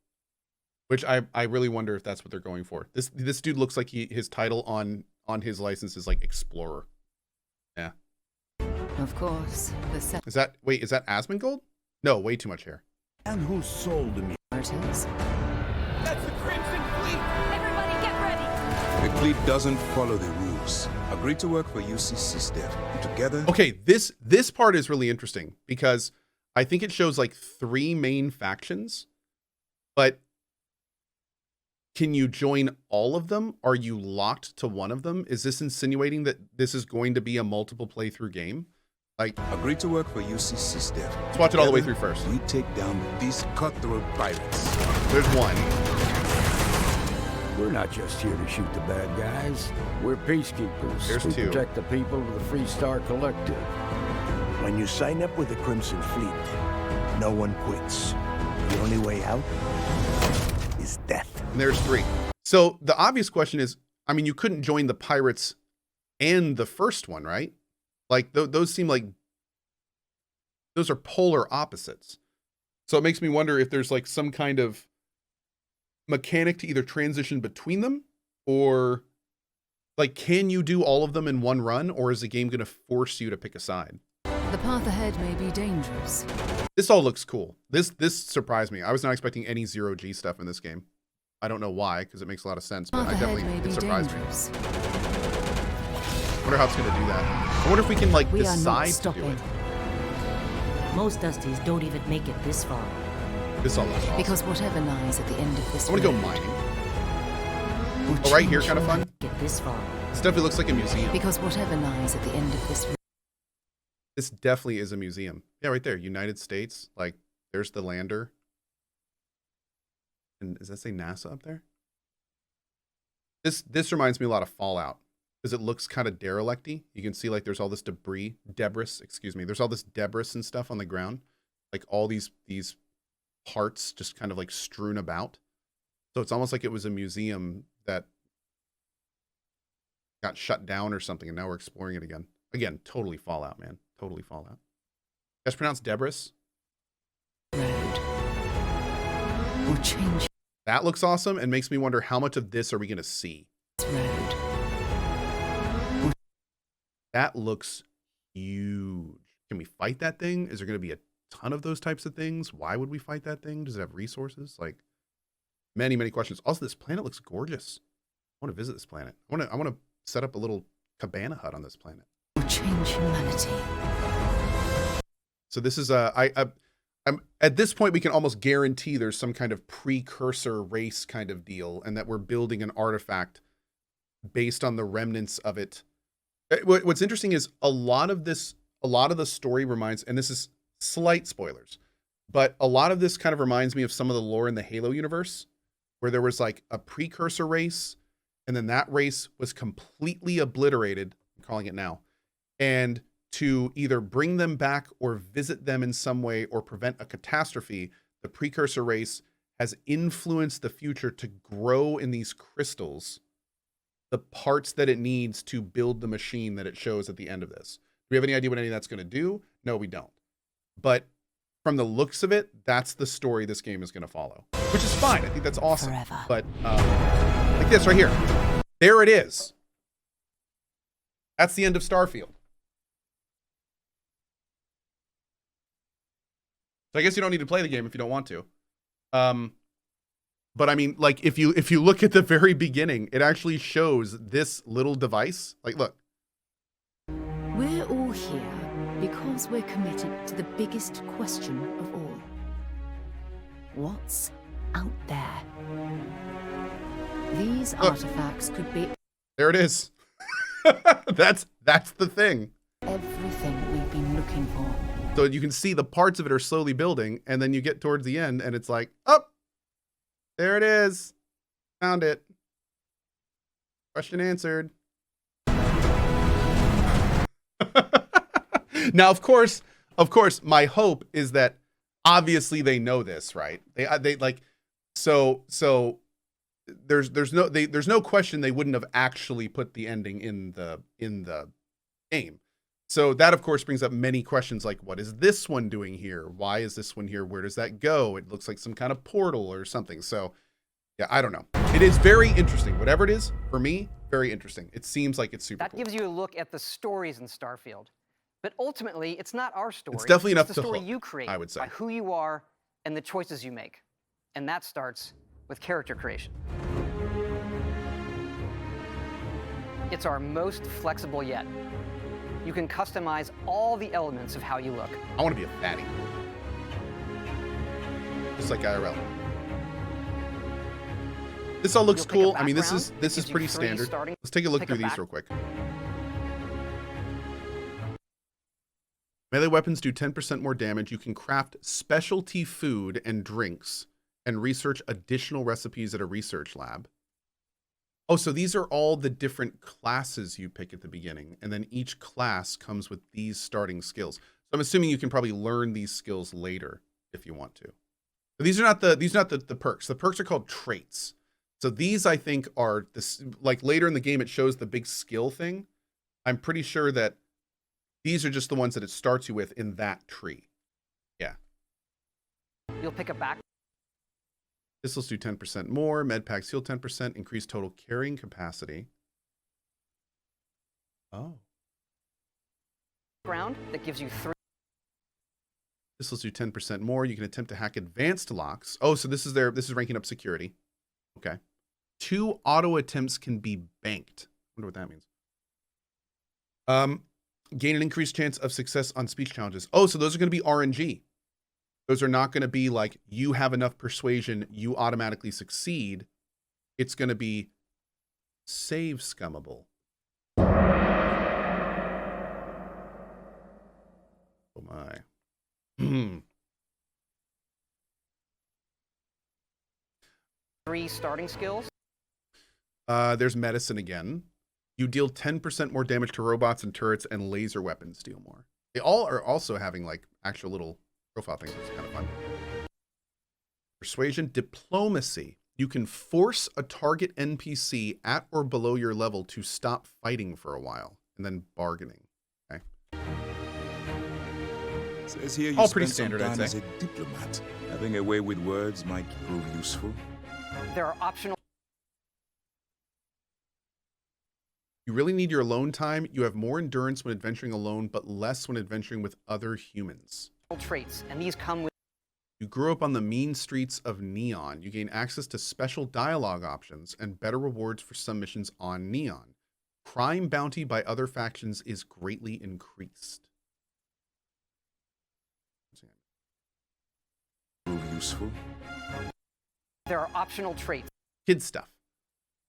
A: Which I really wonder if that's what they're going for. This dude looks like his title on his license is like Explorer. Yeah.
E: Of course, the
A: Is that Asmongold? No, way too much hair.
H: Man who sold me.
E: separators.
L: That's the Crimson Fleet! Everybody get ready!
I: The fleet doesn't follow the rules. Agree to work for UCC, Steph. Together...
A: Okay, this part is really interesting because I think it shows like 3 main factions, but can you join all of them? Are you locked to one of them? Is this insinuating that this is going to be a multiple playthrough game? Like,
I: agree to work for UCC, Steph.
A: Let's watch it all the way through first.
I: We take down these cutthroat pirates.
A: There's one.
J: We're not just here to shoot the bad guys. We're peacekeepers.
A: There's
J: who
A: 2.
J: Protect the people of the Free Star Collective.
K: When you sign up with the Crimson Fleet, no one quits. The only way out is death.
A: And there's 3. So the obvious question is, I mean, you couldn't join the pirates and the first one, right? Like those seem like those are polar opposites. So it makes me wonder if there's like some kind of mechanic to either transition between them, or like, can you do all of them in one run, or is the game going to force you to pick a side?
E: The path ahead may be dangerous.
A: This all looks cool. This surprised me. I was not expecting any 0G stuff in this game. I don't know why, because it makes a lot of sense, but it surprised me. I wonder how it's going to do that. I wonder if we can like decide to do it.
G: Most Dusties don't even make it this far.
A: This all looks awesome.
E: Because whatever lies at the end of this
A: I want to go mining. Oh, right here, kind of fun.
G: Get this far.
A: This definitely looks like a museum.
E: Because whatever lies at the end of this.
A: This definitely is a museum. Yeah, right there, United States. Like, there's the lander. And does that say NASA up there? This reminds me a lot of Fallout, because it looks kind of derelict-y. You can see like there's all this debris, excuse me. There's all this debris and stuff on the ground, like all these parts just kind of like strewn about. So it's almost like it was a museum that got shut down or something, and now we're exploring it again. Again, totally Fallout, man. Totally Fallout. That's pronounced debris.
E: Road will change.
A: That looks awesome and makes me wonder how much of this are we going to see.
E: Road.
A: That looks huge. Can we fight that thing? Is there going to be a ton of those types of things? Why would we fight that thing? Does it have resources? Like, many, many questions. Also, this planet looks gorgeous. I want to visit this planet. I want to set up a little cabana hut on this planet.
E: Will change humanity.
A: So this is I'm at this point we can almost guarantee there's some kind of precursor race kind of deal, and that we're building an artifact based on the remnants of it. What's interesting is a lot of the story reminds, and this is slight spoilers, but a lot of this kind of reminds me of some of the lore in the Halo universe, where there was like a precursor race, and then that race was completely obliterated, I'm calling it now, and to either bring them back or visit them in some way or prevent a catastrophe, the precursor race has influenced the future to grow in these crystals the parts that it needs to build the machine that it shows at the end of this. Do we have any idea what any of that's going to do? No, we don't. But from the looks of it, that's the story this game is going to follow, which is fine. I think that's awesome.
E: Forever.
A: But like this right here, there it is. That's the end of Starfield. So I guess you don't need to play the game if you don't want to. But I mean, like, if you look at the very beginning, it actually shows this little device. Like, look.
E: We're all here because we're committed to the biggest question of all. What's out there? These artifacts could be...
A: There it is. That's the thing.
E: Everything we've been looking for.
A: So you can see the parts of it are slowly building, and then you get towards the end, and it's like, oh, there it is. Found it. Question answered. Now, of course, my hope is that obviously they know this, right? They like, so there's no question they wouldn't have actually put the ending in the game. So that, of course, brings up many questions like, what is this one doing here? Why is this one here? Where does that go? It looks like some kind of portal or something. So, yeah, I don't know. It is very interesting. Whatever it is, for me, very interesting. It seems like it's super cool.
C: That gives you a look at the stories in Starfield. But ultimately, it's not our story.
A: It's definitely enough
C: the
A: to
C: story
A: hook,
C: you create,
A: I would say.
C: by who you are and the choices you make. And that starts with character creation. It's our most flexible yet. You can customize all the elements of how you look.
A: I want to be a fatty. Just like IRL. This all looks cool. I mean, this is pretty standard. Let's take a look through these real quick. Melee weapons do 10% more damage. You can craft specialty food and drinks and research additional recipes at a research lab. Oh, so these are all the different classes you pick at the beginning, and then each class comes with these starting skills. So I'm assuming you can probably learn these skills later if you want to. But these are not the perks. The perks are called traits. So these, I think, are this, like later in the game it shows the big skill thing. I'm pretty sure that these are just the ones that it starts you with in that tree. Yeah.
C: You'll pick a back.
A: Pistols do 10% more. Med packs heal 10%. Increase total carrying capacity. Oh.
C: Ground that gives you 3.
A: Pistols do 10% more. You can attempt to hack advanced locks. Oh, so this is ranking up security. Okay. 2 auto attempts can be banked. I wonder what that means. Gain an increased chance of success on speech challenges. Oh, so those are going to be RNG. Those are not going to be like you have enough persuasion, you automatically succeed. It's going to be save scummable. Oh my.
C: 3 starting skills.
A: There's medicine again. You deal 10% more damage to robots and turrets, and laser weapons deal more. They all are also having like actual little profile things, which is kind of fun. Persuasion, diplomacy. You can force a target NPC at or below your level to stop fighting for a while, and then bargaining. Okay.
I: Says here you
A: all pretty
I: spent
A: standard,
I: some time
A: I'd say.
I: as a diplomat. Having a way with words might prove useful.
C: There are optional
A: You really need your alone time. You have more endurance when adventuring alone, but less when adventuring with other humans.
C: traits, and these come with.
A: You grew up on the mean streets of Neon. You gain access to special dialogue options and better rewards for some missions on Neon. Crime bounty by other factions is greatly increased.
I: Prove useful.
C: There are optional traits.
A: Kid stuff.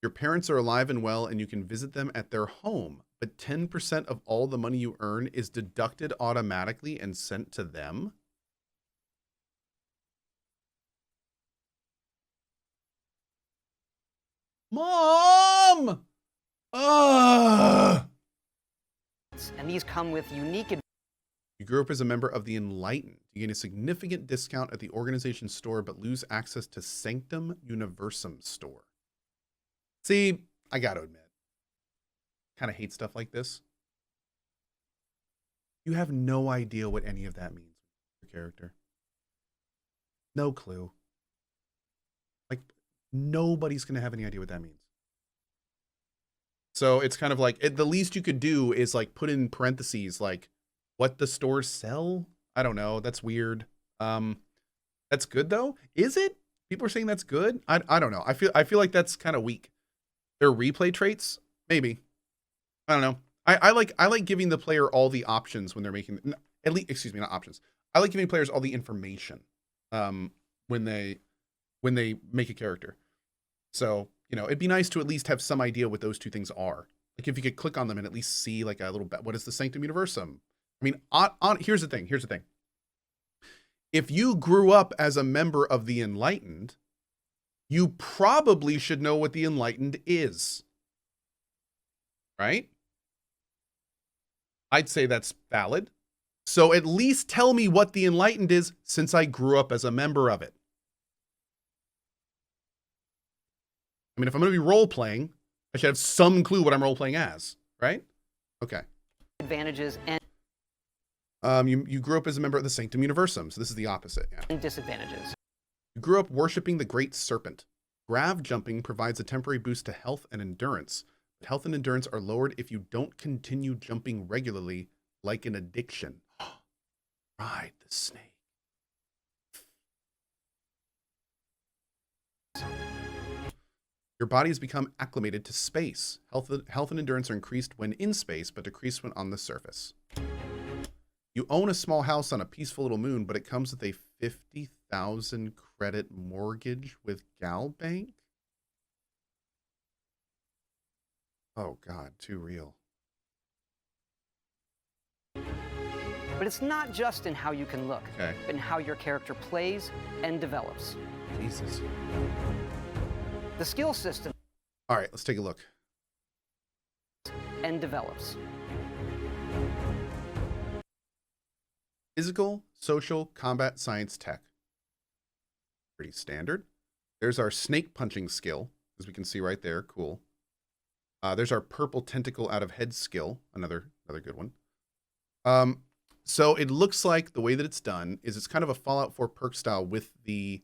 A: Your parents are alive and well, and you can visit them at their home, but 10% of all the money you earn is deducted automatically and sent to them. Mom! Ugh!
C: And these come with unique.
A: You grew up as a member of the Enlightened. You gain a significant discount at the organization store, but lose access to Sanctum Universum store. See, I gotta admit, kind of hate stuff like this. You have no idea what any of that means for your character. No clue. Like, nobody's gonna have any idea what that means. So it's kind of like, the least you could do is like put in parentheses, like, what the stores sell? I don't know. That's weird. That's good though. Is it? People are saying that's good. I don't know. I feel like that's kind of weak. Their replay traits, maybe. I don't know. I like giving the player all the options when they're making, at least, excuse me, not options. I like giving players all the information when they make a character. So, you know, it'd be nice to at least have some idea what those two things are. Like if you could click on them and at least see like a little bit, what is the Sanctum Universum? I mean, here's the thing. If you grew up as a member of the Enlightened, you probably should know what the Enlightened is. Right? I'd say that's valid. So at least tell me what the Enlightened is since I grew up as a member of it. I mean, if I'm going to be role-playing, I should have some clue what I'm role-playing as, right? Okay.
C: Advantages and
A: you grew up as a member of the Sanctum Universum, so this is the opposite. Yeah.
C: disadvantages.
A: You grew up worshiping the Great Serpent. Grav jumping provides a temporary boost to health and endurance, but health and endurance are lowered if you don't continue jumping regularly, like an addiction. Ride the snake. Your body has become acclimated to space. Health and endurance are increased when in space, but decreased when on the surface. You own a small house on a peaceful little moon, but it comes with a 50,000 credit mortgage with Gal Bank? Oh God, too real.
C: But it's not just in how you can look,
A: Okay.
C: but in how your character plays and develops.
A: Jesus.
C: The skill system
A: All right, let's take a look.
C: and develops.
A: Physical, social, combat, science, tech. Pretty standard. There's our snake punching skill, as we can see right there. Cool. There's our purple tentacle out of head skill. Another good one. So it looks like the way that it's done is it's kind of a Fallout 4 perk style with the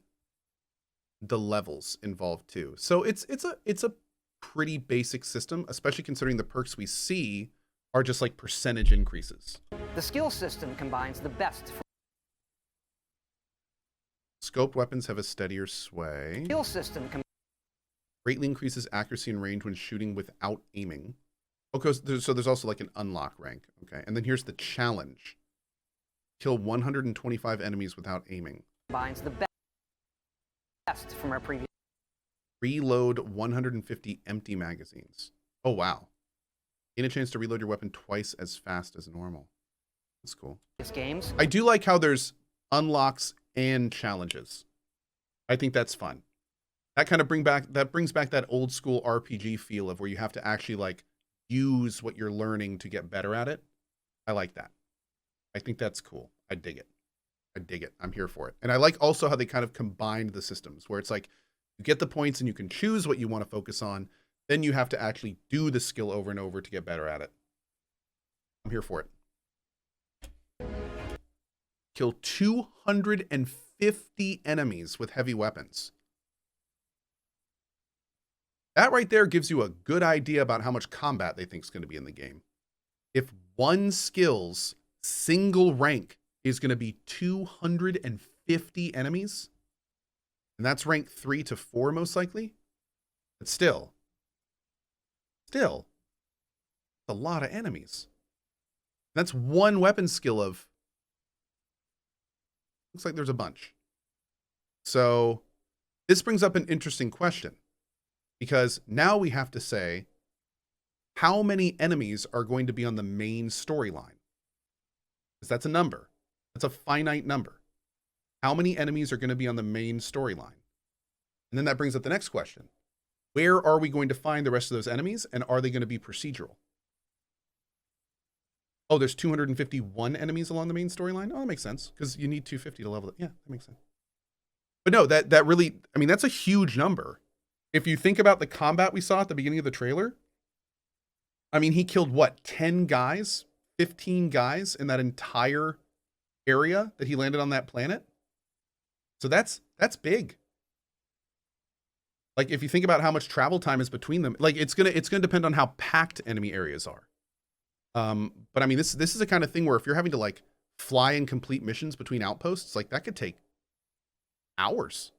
A: levels involved too. So it's a pretty basic system, especially considering the perks we see are just like percentage increases.
C: The skill system combines the best from
A: Scoped weapons have a steadier sway.
C: skill system
A: Greatly increases accuracy and range when shooting without aiming. Okay, so there's also like an unlock rank. Okay, and then here's the challenge. Kill 125 enemies without aiming.
C: combines the best from our previous
A: Reload 150 empty magazines. Oh, wow. Gain a chance to reload your weapon twice as fast as normal. That's cool.
C: games.
A: I do like how there's unlocks and challenges. I think that's fun. That kind of brings back that old school RPG feel of where you have to actually like use what you're learning to get better at it. I like that. I think that's cool. I dig it. I dig it. I'm here for it. And I like also how they kind of combined the systems where it's like you get the points and you can choose what you want to focus on. Then you have to actually do the skill over and over to get better at it. I'm here for it. Kill 250 enemies with heavy weapons. That right there gives you a good idea about how much combat they think is going to be in the game. If one skill's single rank is going to be 250 enemies, and that's rank 3 to 4 most likely, but still, a lot of enemies. That's one weapon skill of, looks like there's a bunch. So this brings up an interesting question, because now we have to say how many enemies are going to be on the main storyline, because that's a number. That's a finite number. How many enemies are going to be on the main storyline? And then that brings up the next question. Where are we going to find the rest of those enemies, and are they going to be procedural? Oh, there's 251 enemies along the main storyline? Oh, that makes sense, because you need 250 to level it. Yeah, that makes sense. But no, that really, I mean, that's a huge number. If you think about the combat we saw at the beginning of the trailer, I mean, he killed what, 10 guys, 15 guys in that entire area that he landed on that planet? So that's big. Like, if you think about how much travel time is between them, like it's gonna depend on how packed enemy areas are. But I mean, this is the kind of thing where if you're having to like fly and complete missions between outposts, like that could take hours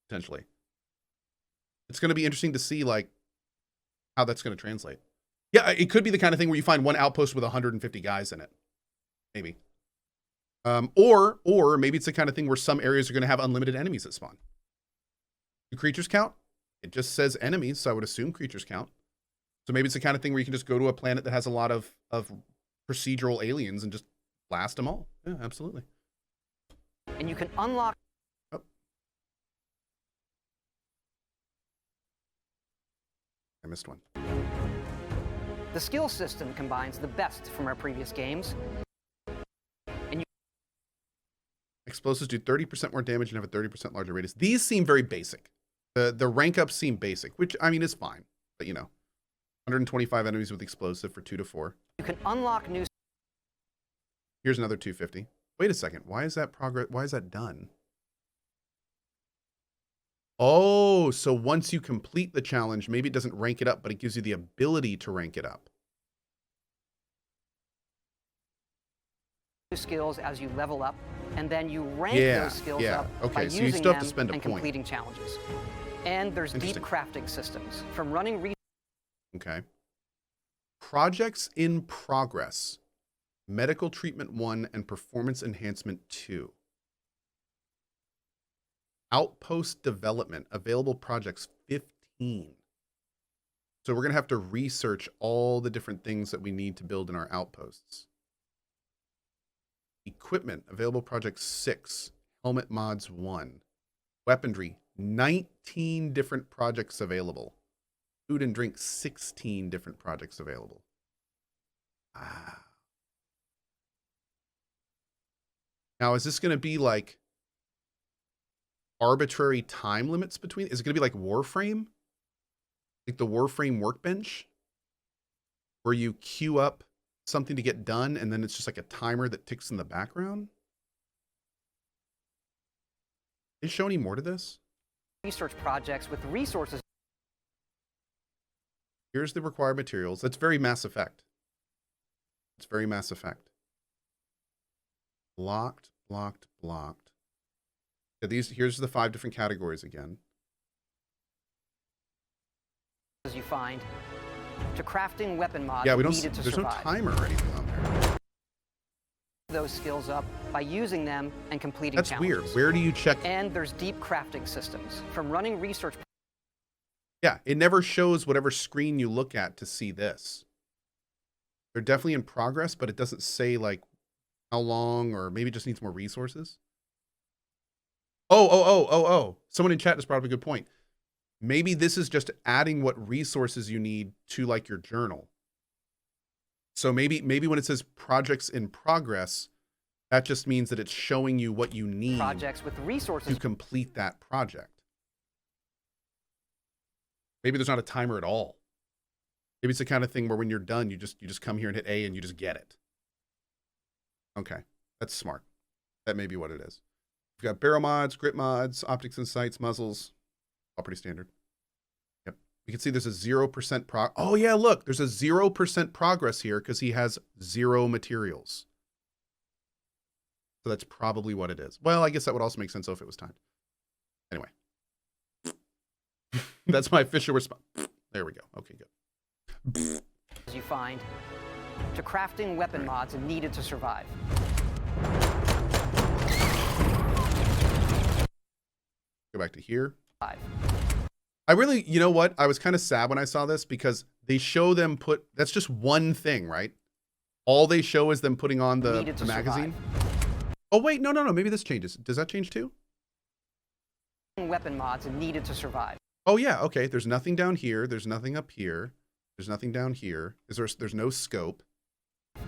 A: potentially. It's going to be interesting to see like how that's going to translate. Yeah, it could be the kind of thing where you find one outpost with 150 guys in it, maybe. Or maybe it's the kind of thing where some areas are going to have unlimited enemies that spawn. Do creatures count? It just says enemies, so I would assume creatures count. So maybe it's the kind of thing where you can just go to a planet that has a lot of procedural aliens and just blast them all. Yeah, absolutely.
C: And you can unlock.
A: Oh. I missed one.
C: The skill system combines the best from our previous games. And you
A: Explosives do 30% more damage and have a 30% larger radius. These seem very basic. The rank ups seem basic, which I mean is fine, but you know. 125 enemies with explosive for 2 to 4.
C: You can unlock new.
A: Here's another 250. Wait a second. Why is that progress? Why is that done? Oh, so once you complete the challenge, maybe it doesn't rank it up, but it gives you the ability to rank it up.
C: Skills as you level up, and then you rank
A: Yeah,
C: those skills
A: yeah.
C: up
A: Okay,
C: by
A: so you
C: using
A: still have to
C: them
A: spend a
C: and
A: point.
C: completing challenges. And there's deep
A: Interesting.
C: crafting systems. From running
A: Okay. Projects in progress. Medical treatment 1 and performance enhancement 2. Outpost development. Available projects 15. So we're going to have to research all the different things that we need to build in our outposts. Equipment. Available projects 6. Helmet mods 1. Weaponry. 19 different projects available. Food and drink, 16 different projects available. Ah. Now, is this going to be like arbitrary time limits between? Is it going to be like Warframe? Like the Warframe workbench? Where you queue up something to get done and then it's just like a timer that ticks in the background? Did they show any more to this?
C: research projects with resources.
A: Here's the required materials. That's very Mass Effect. It's very Mass Effect. Blocked, blocked, blocked. So here's the 5 different categories again.
C: As you find to crafting weapon mods
A: Yeah, we don't.
C: needed to
A: There's no
C: survive.
A: timer or anything on there.
C: Those skills up by using them and completing
A: That's
C: challenges.
A: weird. Where do you check?
C: And there's deep crafting systems. From running research.
A: Yeah, it never shows whatever screen you look at to see this. They're definitely in progress, but it doesn't say like how long, or maybe it just needs more resources. Oh. Someone in chat just brought up a good point. Maybe this is just adding what resources you need to like your journal. So maybe when it says projects in progress, that just means that it's showing you what you need
C: Projects with resources
A: to complete that project. Maybe there's not a timer at all. Maybe it's the kind of thing where when you're done, you just come here and hit A and you just get it. Okay, that's smart. That may be what it is. We've got barrel mods, grip mods, optics and sights, muzzles. All pretty standard. Yep. You can see there's a 0% Oh yeah, look, there's a 0% progress here because he has 0 materials. So that's probably what it is. Well, I guess that would also make sense if it was timed. Anyway. That's my official response. There we go. Okay, good.
C: you find to crafting weapon mods needed to survive.
A: Go back to here. I really, you know what? I was kind of sad when I saw this because they show them put, that's just one thing, right? All they show is them putting on the magazine. Oh, wait, no. Maybe this changes. Does that change too?
C: Weapon mods needed to survive.
A: Oh, yeah. Okay. There's nothing down here. There's nothing up here. There's nothing down here. There's no scope. A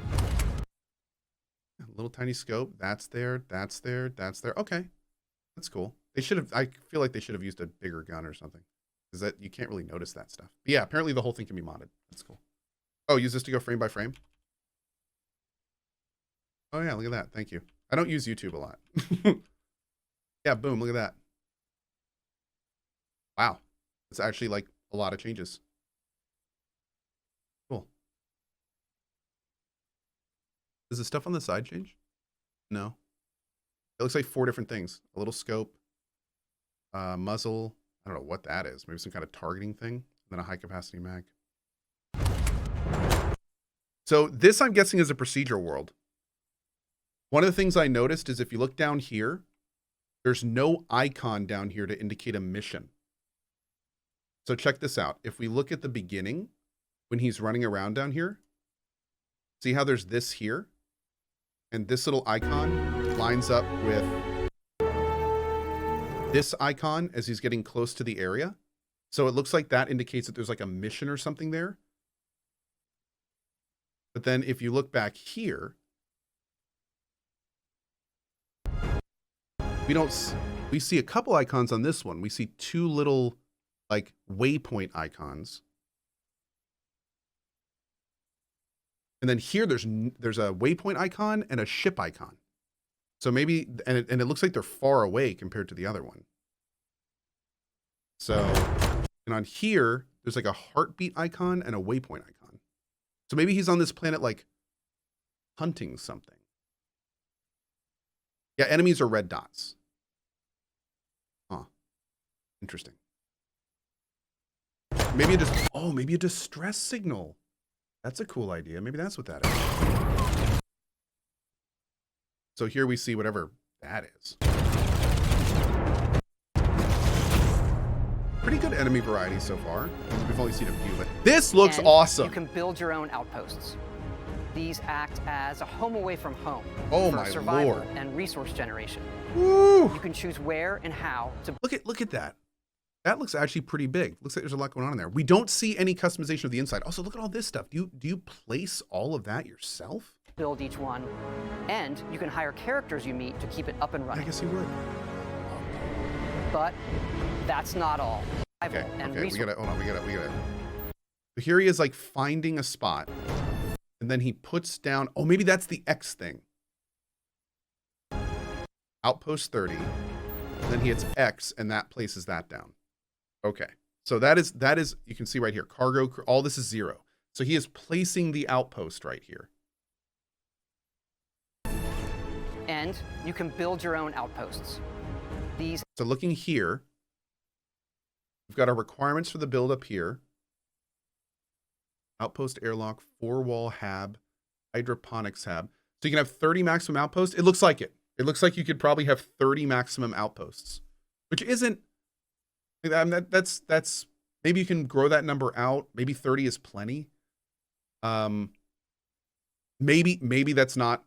A: little tiny scope. That's there. That's there. That's there. Okay. That's cool. They should have, I feel like they should have used a bigger gun or something. Because that you can't really notice that stuff. But yeah, apparently the whole thing can be modded. That's cool. Oh, use this to go frame by frame? Oh yeah, look at that. Thank you. I don't use YouTube a lot. Yeah, boom, look at that. Wow. It's actually like a lot of changes. Cool. Does the stuff on the side change? No. It looks like 4 different things. A little scope, muzzle. I don't know what that is. Maybe some kind of targeting thing. And then a high capacity mag. So this, I'm guessing, is a procedural world. One of the things I noticed is if you look down here, there's no icon down here to indicate a mission. So check this out. If we look at the beginning, when he's running around down here, see how there's this here? And this little icon lines up with this icon as he's getting close to the area. So it looks like that indicates that there's like a mission or something there. But then if you look back here, we see a couple icons on this one. We see 2 little like waypoint icons. And then here there's a waypoint icon and a ship icon. So maybe, and it looks like they're far away compared to the other one. So, and on here, there's like a heartbeat icon and a waypoint icon. So maybe he's on this planet like hunting something. Yeah, enemies are red dots. Huh. Interesting. maybe it just, oh, maybe a distress signal. That's a cool idea. Maybe that's what that is. So here we see whatever that is. Pretty good enemy variety so far. We've only seen a few, but this looks awesome.
C: You can build your own outposts. These act as a home away from home
A: Oh
C: for
A: my
C: survival
A: lord.
C: and resource generation.
A: Woo.
C: You can choose where and how to
A: Look at that. That looks actually pretty big. Looks like there's a lot going on in there. We don't see any customization of the inside. Also, look at all this stuff. Do you place all of that yourself?
C: build each one, and you can hire characters you meet to keep it up and running.
A: I guess you would.
C: But that's not all.
A: Okay, we gotta, hold on, we gotta. So here he is, like, finding a spot, and then he puts down, oh, maybe that's the X thing. Outpost 30, and then he hits X, and that places that down. Okay, so that is, you can see right here, cargo, all this is 0. So he is placing the outpost right here.
C: And you can build your own outposts. These.
A: So looking here, we've got our requirements for the build up here. Outpost airlock, 4-wall hab, hydroponics hab. So you can have 30 maximum outposts. It looks like it. It looks like you could probably have 30 maximum outposts, which isn't, that's, maybe you can grow that number out. Maybe 30 is plenty. Maybe that's not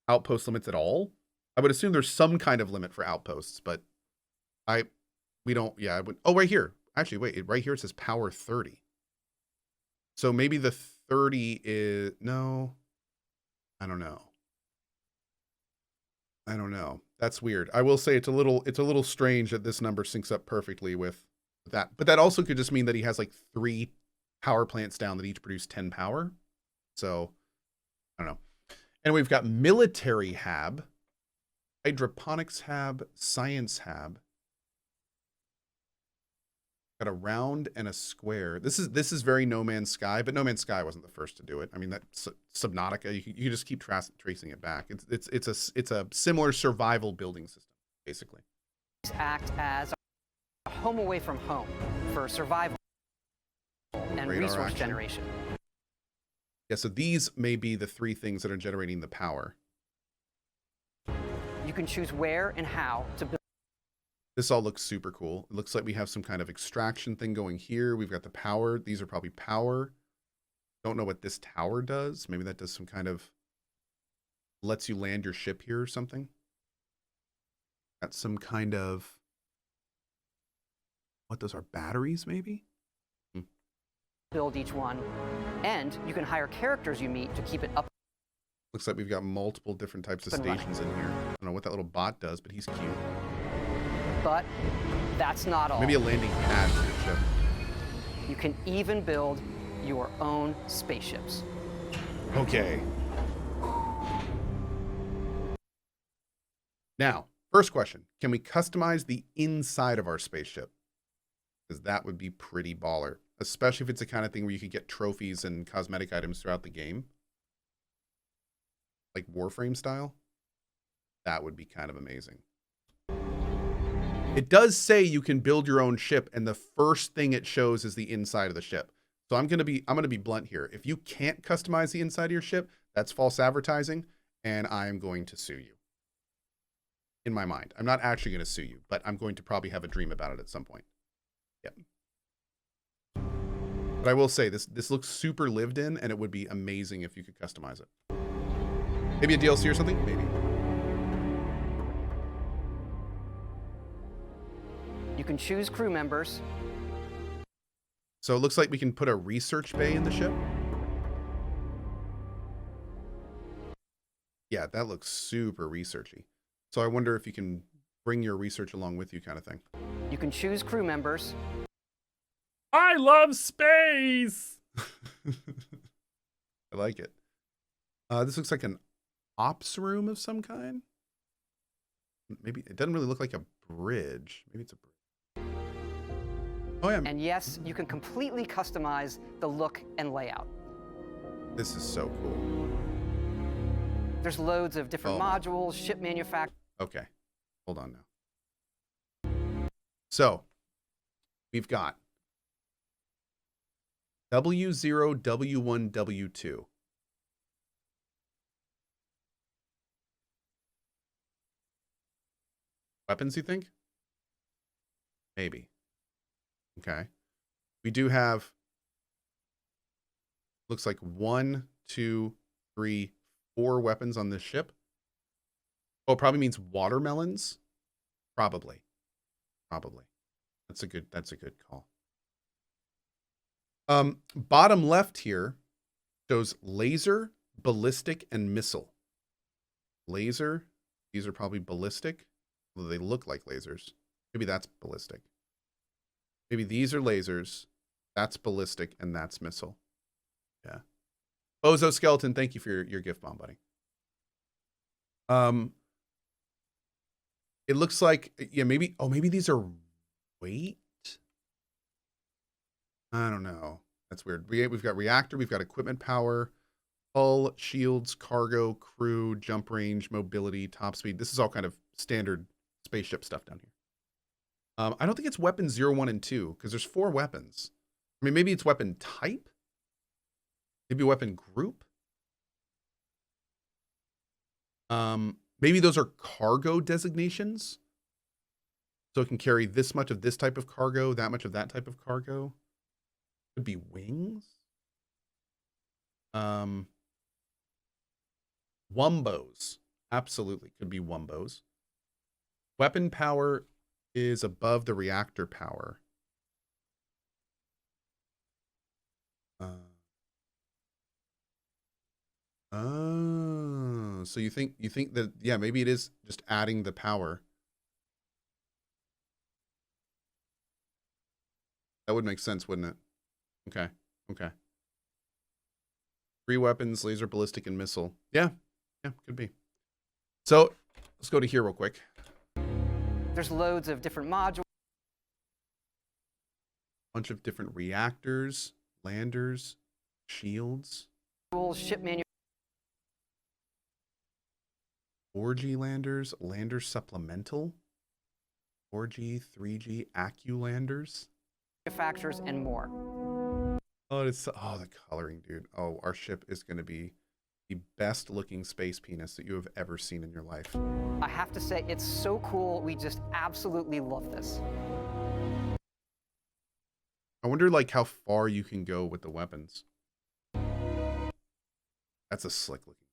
A: outpost limits at all. I would assume there's some kind of limit for outposts, but we don't, yeah, I would, oh, right here. Actually, wait, right here it says power 30. So maybe the 30 is, no, I don't know. That's weird. I will say it's a little strange that this number syncs up perfectly with that. But that also could just mean that he has like 3 power plants down that each produce 10 power. So I don't know. And we've got military hab, hydroponics hab, science hab. Got a round and a square. This is very No Man's Sky, but No Man's Sky wasn't the first to do it. I mean, that Subnautica, you just keep tracing it back. It's a similar survival building system, basically.
C: These act as a home away from home for survival and
A: Radar
C: resource
A: action.
C: generation.
A: Yeah, so these may be the 3 things that are generating the power.
C: You can choose where and how to build.
A: This all looks super cool. It looks like we have some kind of extraction thing going here. We've got the power. These are probably power. Don't know what this tower does. Maybe that does some kind of, lets you land your ship here or something. Got some kind of, what, those are batteries maybe?
C: Build each one, and you can hire characters you meet to keep it up.
A: Looks like we've got multiple different types of
C: Up and running.
A: stations in here. I don't know what that little bot does, but he's cute.
C: But that's not all.
A: Maybe a landing pad for your ship.
C: You can even build your own spaceships.
A: Okay. Now, first question. Can we customize the inside of our spaceship? Because that would be pretty baller. Especially if it's the kind of thing where you could get trophies and cosmetic items throughout the game. Like Warframe style. That would be kind of amazing. It does say you can build your own ship, and the first thing it shows is the inside of the ship. So I'm gonna be blunt here. If you can't customize the inside of your ship, that's false advertising, and I'm going to sue you. In my mind. I'm not actually gonna sue you, but I'm going to probably have a dream about it at some point. Yep. But I will say this looks super lived in, and it would be amazing if you could customize it. Maybe a DLC or something? Maybe.
C: You can choose crew members.
A: So it looks like we can put a research bay in the ship. Yeah, that looks super researchy. So I wonder if you can bring your research along with you, kind of thing.
C: You can choose crew members.
L: I love space!
A: I like it. This looks like an ops room of some kind. Maybe it doesn't really look like a bridge. Maybe it's a bridge. Oh yeah.
C: And yes, you can completely customize the look and layout.
A: This is so cool.
C: There's loads of different modules, ship manufacturers.
A: Okay. Hold on now. So we've got W0, W1, W2. Weapons, you think? Maybe. Okay. We do have, looks like 1, 2, 3, 4 weapons on this ship. Oh, it probably means watermelons. Probably. That's a good call. Bottom left here shows laser, ballistic, and missile. Laser, these are probably ballistic. Although they look like lasers. Maybe that's ballistic. Maybe these are lasers. That's ballistic, and that's missile. Yeah. Bozo Skeleton, thank you for your gift bomb, buddy. It looks like, yeah, maybe, oh, maybe these are weight? I don't know. That's weird. We've got reactor, we've got equipment power, hull, shields, cargo, crew, jump range, mobility, top speed. This is all kind of standard spaceship stuff down here. I don't think it's weapon 0, 1, and 2 because there's 4 weapons. I mean, maybe it's weapon type. Maybe weapon group. Maybe those are cargo designations. So it can carry this much of this type of cargo, that much of that type of cargo. Could be wings. Wumbos. Absolutely. Could be wumbos. Weapon power is above the reactor power. Oh, so you think that, yeah, maybe it is just adding the power. That would make sense, wouldn't it? Okay. Okay. 3 weapons, laser, ballistic, and missile. Yeah. Yeah, could be. So let's go to here real quick.
C: There's loads of different modules.
A: Bunch of different reactors, landers, shields.
C: Ship manual.
A: 4G landers, lander supplemental. 4G, 3G, Acculanders.
C: Manufacturers and more.
A: Oh, it's the coloring, dude. Oh, our ship is going to be the best looking space penis that you have ever seen in your life.
C: I have to say, it's so cool. We just absolutely love this.
A: I wonder like how far you can go with the weapons. That's a slick looking.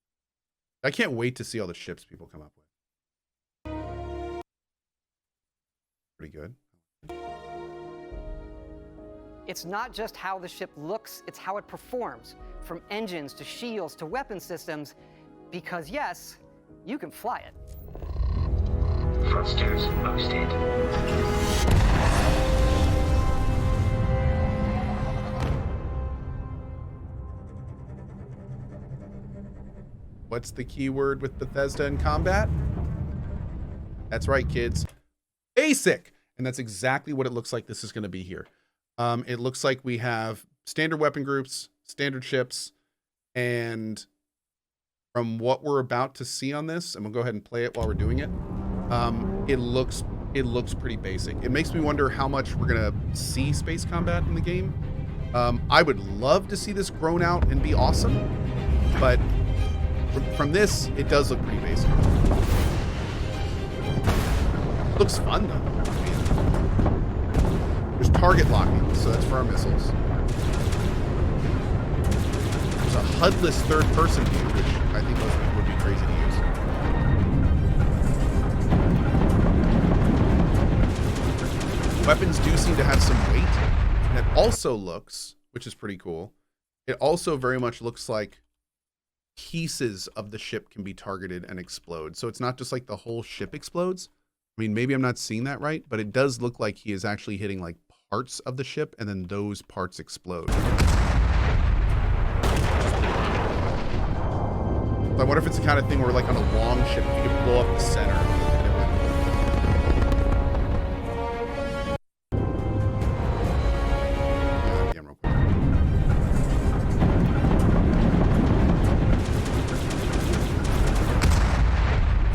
A: I can't wait to see all the ships people come up with. Pretty good.
C: It's not just how the ship looks, it's how it performs, from engines to shields to weapon systems, because yes, you can fly it.
D: Thrusters boosted.
A: What's the keyword with Bethesda in combat? That's right, kids. Basic! And that's exactly what it looks like this is going to be here. It looks like we have standard weapon groups, standard ships, and from what we're about to see on this, and we'll go ahead and play it while we're doing it, it looks pretty basic. It makes me wonder how much we're going to see space combat in the game. I would love to see this grown out and be awesome, but from this, it does look pretty basic. Looks fun though. There's target locking, so that's for our missiles. There's a HUD-less third-person view, which I think most people would be crazy to use. Weapons do seem to have some weight, and it also looks, which is pretty cool, it also very much looks like pieces of the ship can be targeted and explode. So it's not just like the whole ship explodes. I mean, maybe I'm not seeing that right, but it does look like he is actually hitting like parts of the ship and then those parts explode. So I wonder if it's the kind of thing where like on a long ship, you can blow up the center.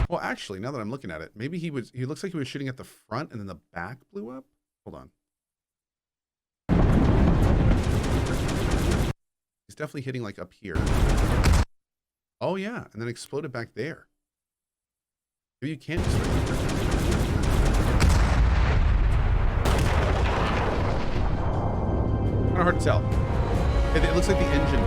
A: Well, actually, now that I'm looking at it, maybe he looks like he was shooting at the front and then the back blew up. Hold on. He's definitely hitting like up here. Oh yeah, and then exploded back there. Maybe you can't just kind of hard to tell. It looks like the engine.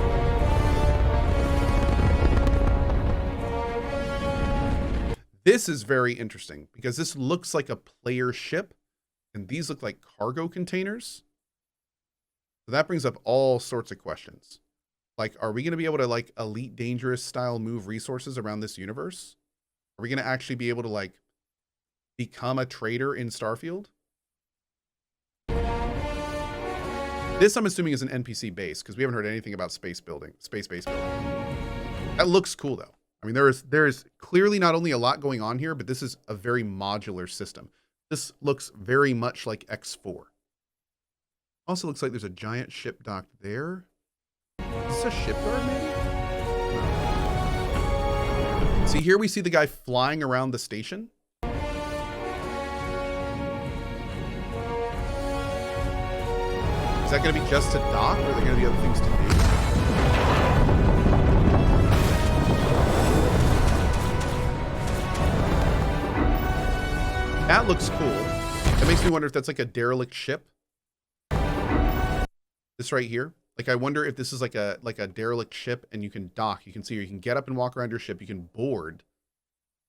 A: This is very interesting because this looks like a player ship and these look like cargo containers. So that brings up all sorts of questions. Like, are we going to be able to like Elite Dangerous style move resources around this universe? Are we going to actually be able to like become a trader in Starfield? This I'm assuming is an NPC base because we haven't heard anything about space base building. That looks cool though. I mean, there is clearly not only a lot going on here, but this is a very modular system. This looks very much like X4. Also looks like there's a giant ship docked there. Is this a shipyard maybe? No. See, here we see the guy flying around the station. Is that going to be just to dock, or are there going to be other things to do? That looks cool. That makes me wonder if that's like a derelict ship. This right here. Like, I wonder if this is like a derelict ship and you can dock. You can see, or you can get up and walk around your ship. You can board.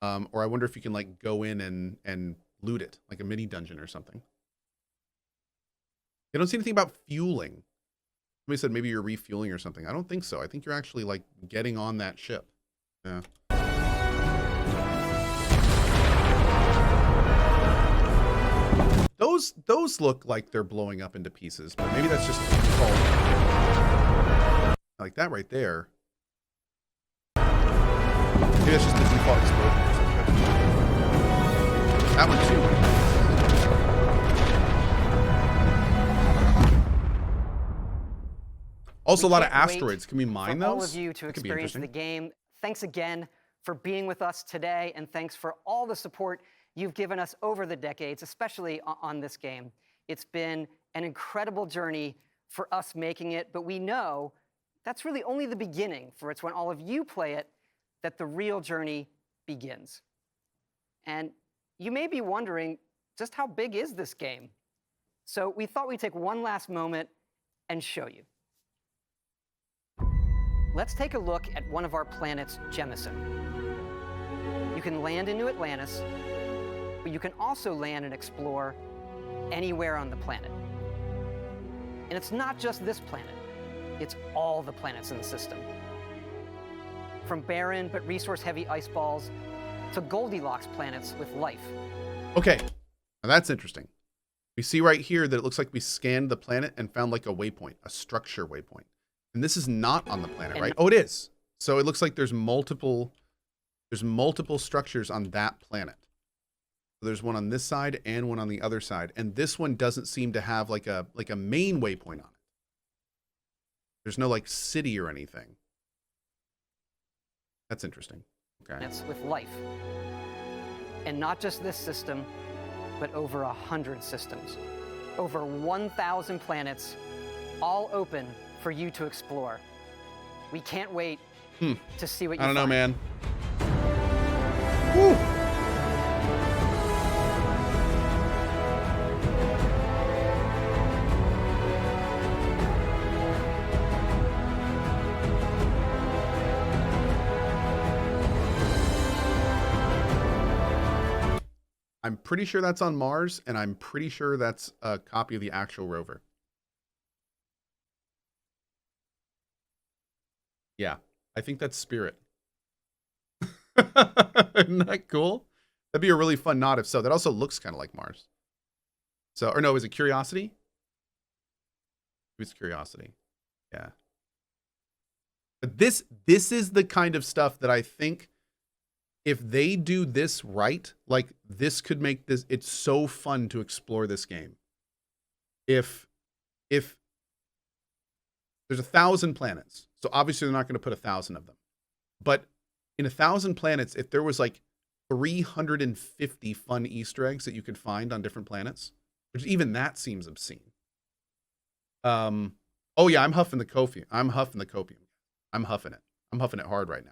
A: Or I wonder if you can like go in and loot it, like a mini dungeon or something. I don't see anything about fueling. Somebody said maybe you're refueling or something. I don't think so. I think you're actually like getting on that ship. Yeah. Those look like they're blowing up into pieces, but maybe that's just default. Like that right there. Maybe that's just the default explosion or something. That one too. Also, a lot of asteroids. Can we mine those?
C: All of you to experience the game. Thanks again for being with us today, and thanks for all the support you've given us over the decades, especially on this game. It's been an incredible journey for us making it, but we know that's really only the beginning, for it's when all of you play it that the real journey begins. And you may be wondering, just how big is this game? So we thought we'd take one last moment and show you. Let's take a look at one of our planets, Jemison. You can land into Atlantis, but you can also land and explore anywhere on the planet. And it's not just this planet, it's all the planets in the system. From barren but resource-heavy ice balls to Goldilocks planets with life.
A: Okay, now that's interesting. We see right here that it looks like we scanned the planet and found like a waypoint, a structure waypoint. And this is not on the planet, right? Oh, it is. So it looks like there's multiple structures on that planet. So there's one on this side and one on the other side. And this one doesn't seem to have like a main waypoint on it. There's no like city or anything. That's interesting. Okay.
C: It's with life. And not just this system, but over 100 systems. Over 1,000 planets, all open for you to explore. We can't wait to see what you find.
A: I don't know, man. Woo. I'm pretty sure that's on Mars, and I'm pretty sure that's a copy of the actual rover. Yeah, I think that's Spirit. Isn't that cool? That'd be a really fun nod if so. That also looks kind of like Mars. So, or no, is it Curiosity? It's Curiosity. Yeah. But this is the kind of stuff that I think if they do this right, like this could make this, it's so fun to explore this game. If there's 1,000 planets, so obviously they're not going to put 1,000 of them. But in 1,000 planets, if there was like 350 fun Easter eggs that you could find on different planets, which even that seems obscene. Oh yeah, I'm huffing the coffee. I'm huffing the copium. I'm huffing it. I'm huffing it hard right now.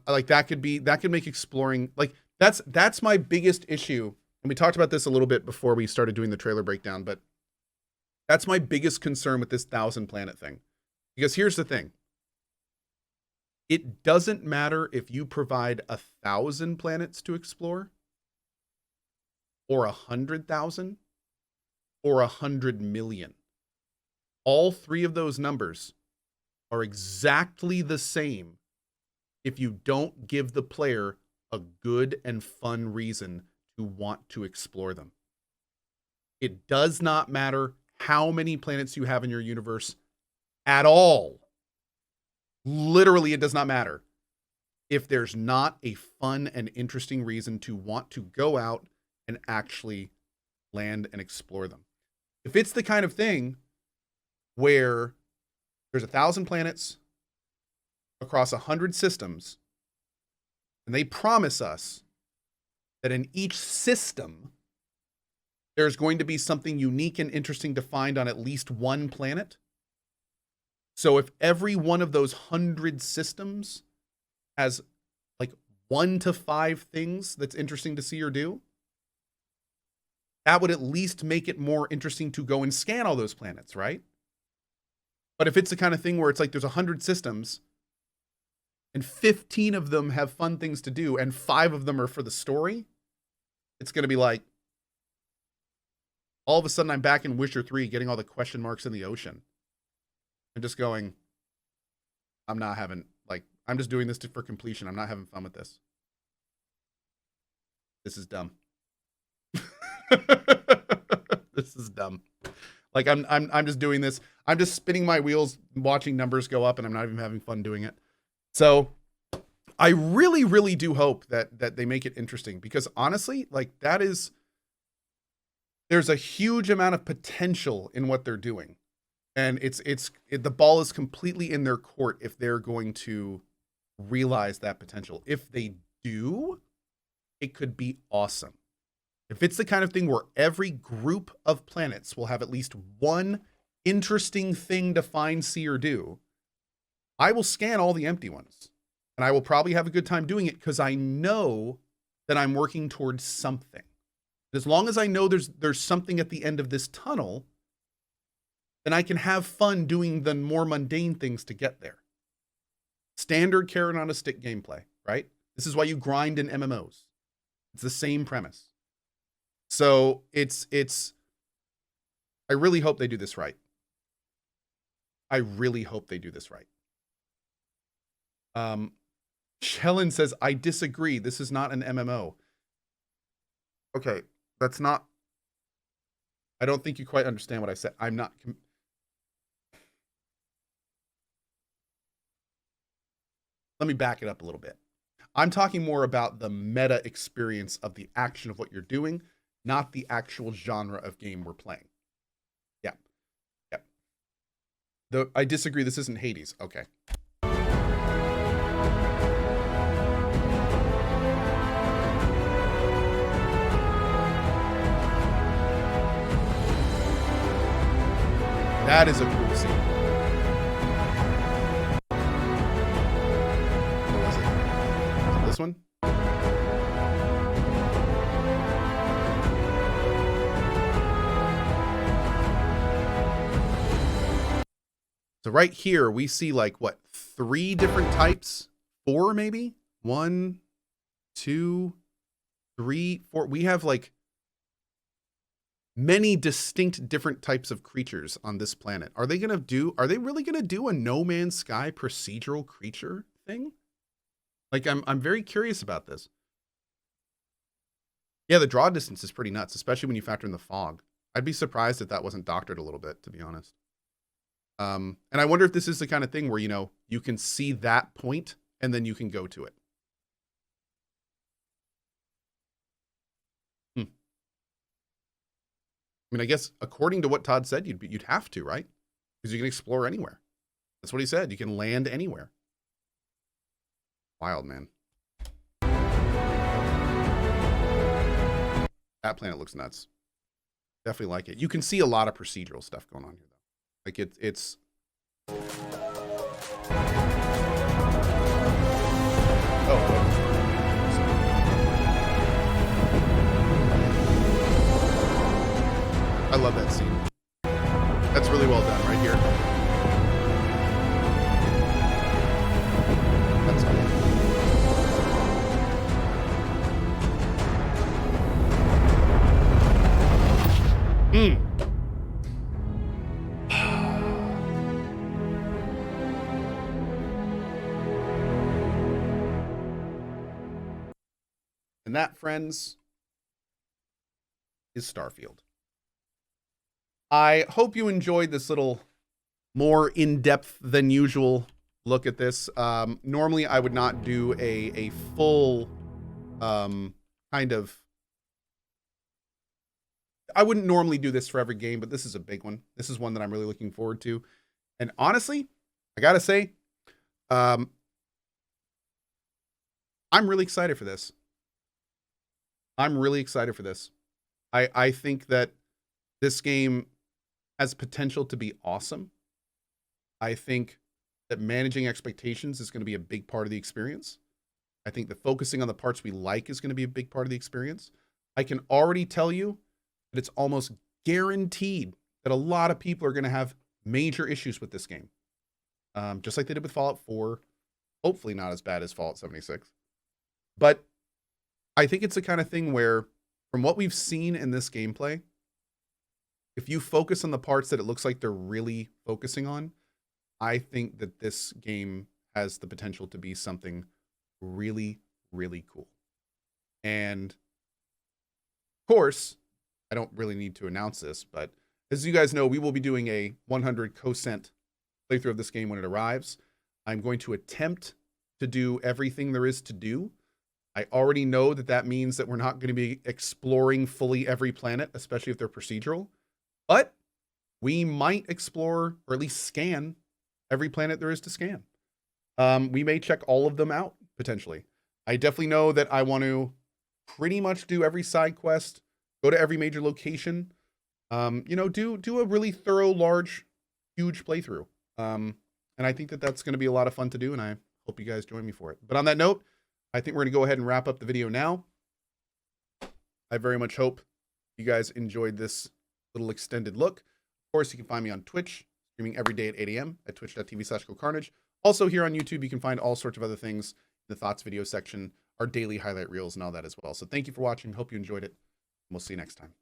A: Like that could make exploring, like that's my biggest issue. And we talked about this a little bit before we started doing the trailer breakdown, but that's my biggest concern with this 1,000 planet thing. Because here's the thing. It doesn't matter if you provide 1,000 planets to explore, or 100,000, or 100 million. All three of those numbers are exactly the same if you don't give the player a good and fun reason to want to explore them. It does not matter how many planets you have in your universe at all. Literally, it does not matter if there's not a fun and interesting reason to want to go out and actually land and explore them. If it's the kind of thing where there's 1,000 planets across 100 systems, and they promise us that in each system, there's going to be something unique and interesting to find on at least one planet. So if every one of those 100 systems has like 1 to 5 things that's interesting to see or do, that would at least make it more interesting to go and scan all those planets, right? But if it's the kind of thing where it's like there's 100 systems and 15 of them have fun things to do and 5 of them are for the story, it's going to be like, all of a sudden I'm back in Witcher 3 getting all the question marks in the ocean. And just going, I'm just doing this for completion. I'm not having fun with this. This is dumb. This is dumb. Like I'm just doing this. I'm just spinning my wheels, watching numbers go up, and I'm not even having fun doing it. So I really, really do hope that they make it interesting, because honestly, like there's a huge amount of potential in what they're doing. And the ball is completely in their court if they're going to realize that potential. If they do, it could be awesome. If it's the kind of thing where every group of planets will have at least one interesting thing to find, see, or do, I will scan all the empty ones. And I will probably have a good time doing it because I know that I'm working towards something. As long as I know there's something at the end of this tunnel, then I can have fun doing the more mundane things to get there. Standard carrot on a stick gameplay, right? This is why you grind in MMOs. It's the same premise. So I really hope they do this right. I really hope they do this right. Shellen says, I disagree. This is not an MMO. Okay, that's not... I don't think you quite understand what I said. I'm not... Let me back it up a little bit. I'm talking more about the meta experience of the action of what you're doing, not the actual genre of game we're playing. Yeah. I disagree. This isn't Hades. Okay. That is a cool scene. What was it? Was it this one? So right here, we see like, what, 3 different types? 4 maybe? 1, 2, 3, 4. We have like many distinct different types of creatures on this planet. Are they really going to do a No Man's Sky procedural creature thing? Like, I'm very curious about this. Yeah, the draw distance is pretty nuts, especially when you factor in the fog. I'd be surprised if that wasn't doctored a little bit, to be honest. And I wonder if this is the kind of thing where, you can see that point and then you can go to it. I mean, I guess according to what Todd said, you'd have to, right? Because you can explore anywhere. That's what he said. You can land anywhere. Wild, man. That planet looks nuts. Definitely like it. You can see a lot of procedural stuff going on here, though. Like it's I love that scene. That's really well done right here. That's cool. And that, friends, is Starfield. I hope you enjoyed this little more in-depth than usual look at this. Normally, I would not do a full kind of... I wouldn't normally do this for every game, but this is a big one. This is one that I'm really looking forward to. And honestly, I gotta say, I'm really excited for this. I'm really excited for this. I think that this game has potential to be awesome. I think that managing expectations is going to be a big part of the experience. I think that focusing on the parts we like is going to be a big part of the experience. I can already tell you that it's almost guaranteed that a lot of people are going to have major issues with this game. Just like they did with Fallout 4. Hopefully not as bad as Fallout 76. But I think it's the kind of thing where, from what we've seen in this gameplay, if you focus on the parts that it looks like they're really focusing on, I think that this game has the potential to be something really, really cool. And of course, I don't really need to announce this, but as you guys know, we will be doing a 100 Cohh playthrough of this game when it arrives. I'm going to attempt to do everything there is to do. I already know that that means that we're not going to be exploring fully every planet, especially if they're procedural. But we might explore, or at least scan, every planet there is to scan. We may check all of them out, potentially. I definitely know that I want to pretty much do every side quest, go to every major location, you know, do a really thorough, large, huge playthrough. And I think that that's going to be a lot of fun to do, and I hope you guys join me for it. But on that note, I think we're going to go ahead and wrap up the video now. I very much hope you guys enjoyed this little extended look. Of course, you can find me on Twitch, streaming every day at 8 a.m. at twitch.tv/CohhCarnage. Also here on YouTube, you can find all sorts of other things in the Thoughts video section, our daily highlight reels and all that as well. So thank you for watching. Hope you enjoyed it. And we'll see you next time.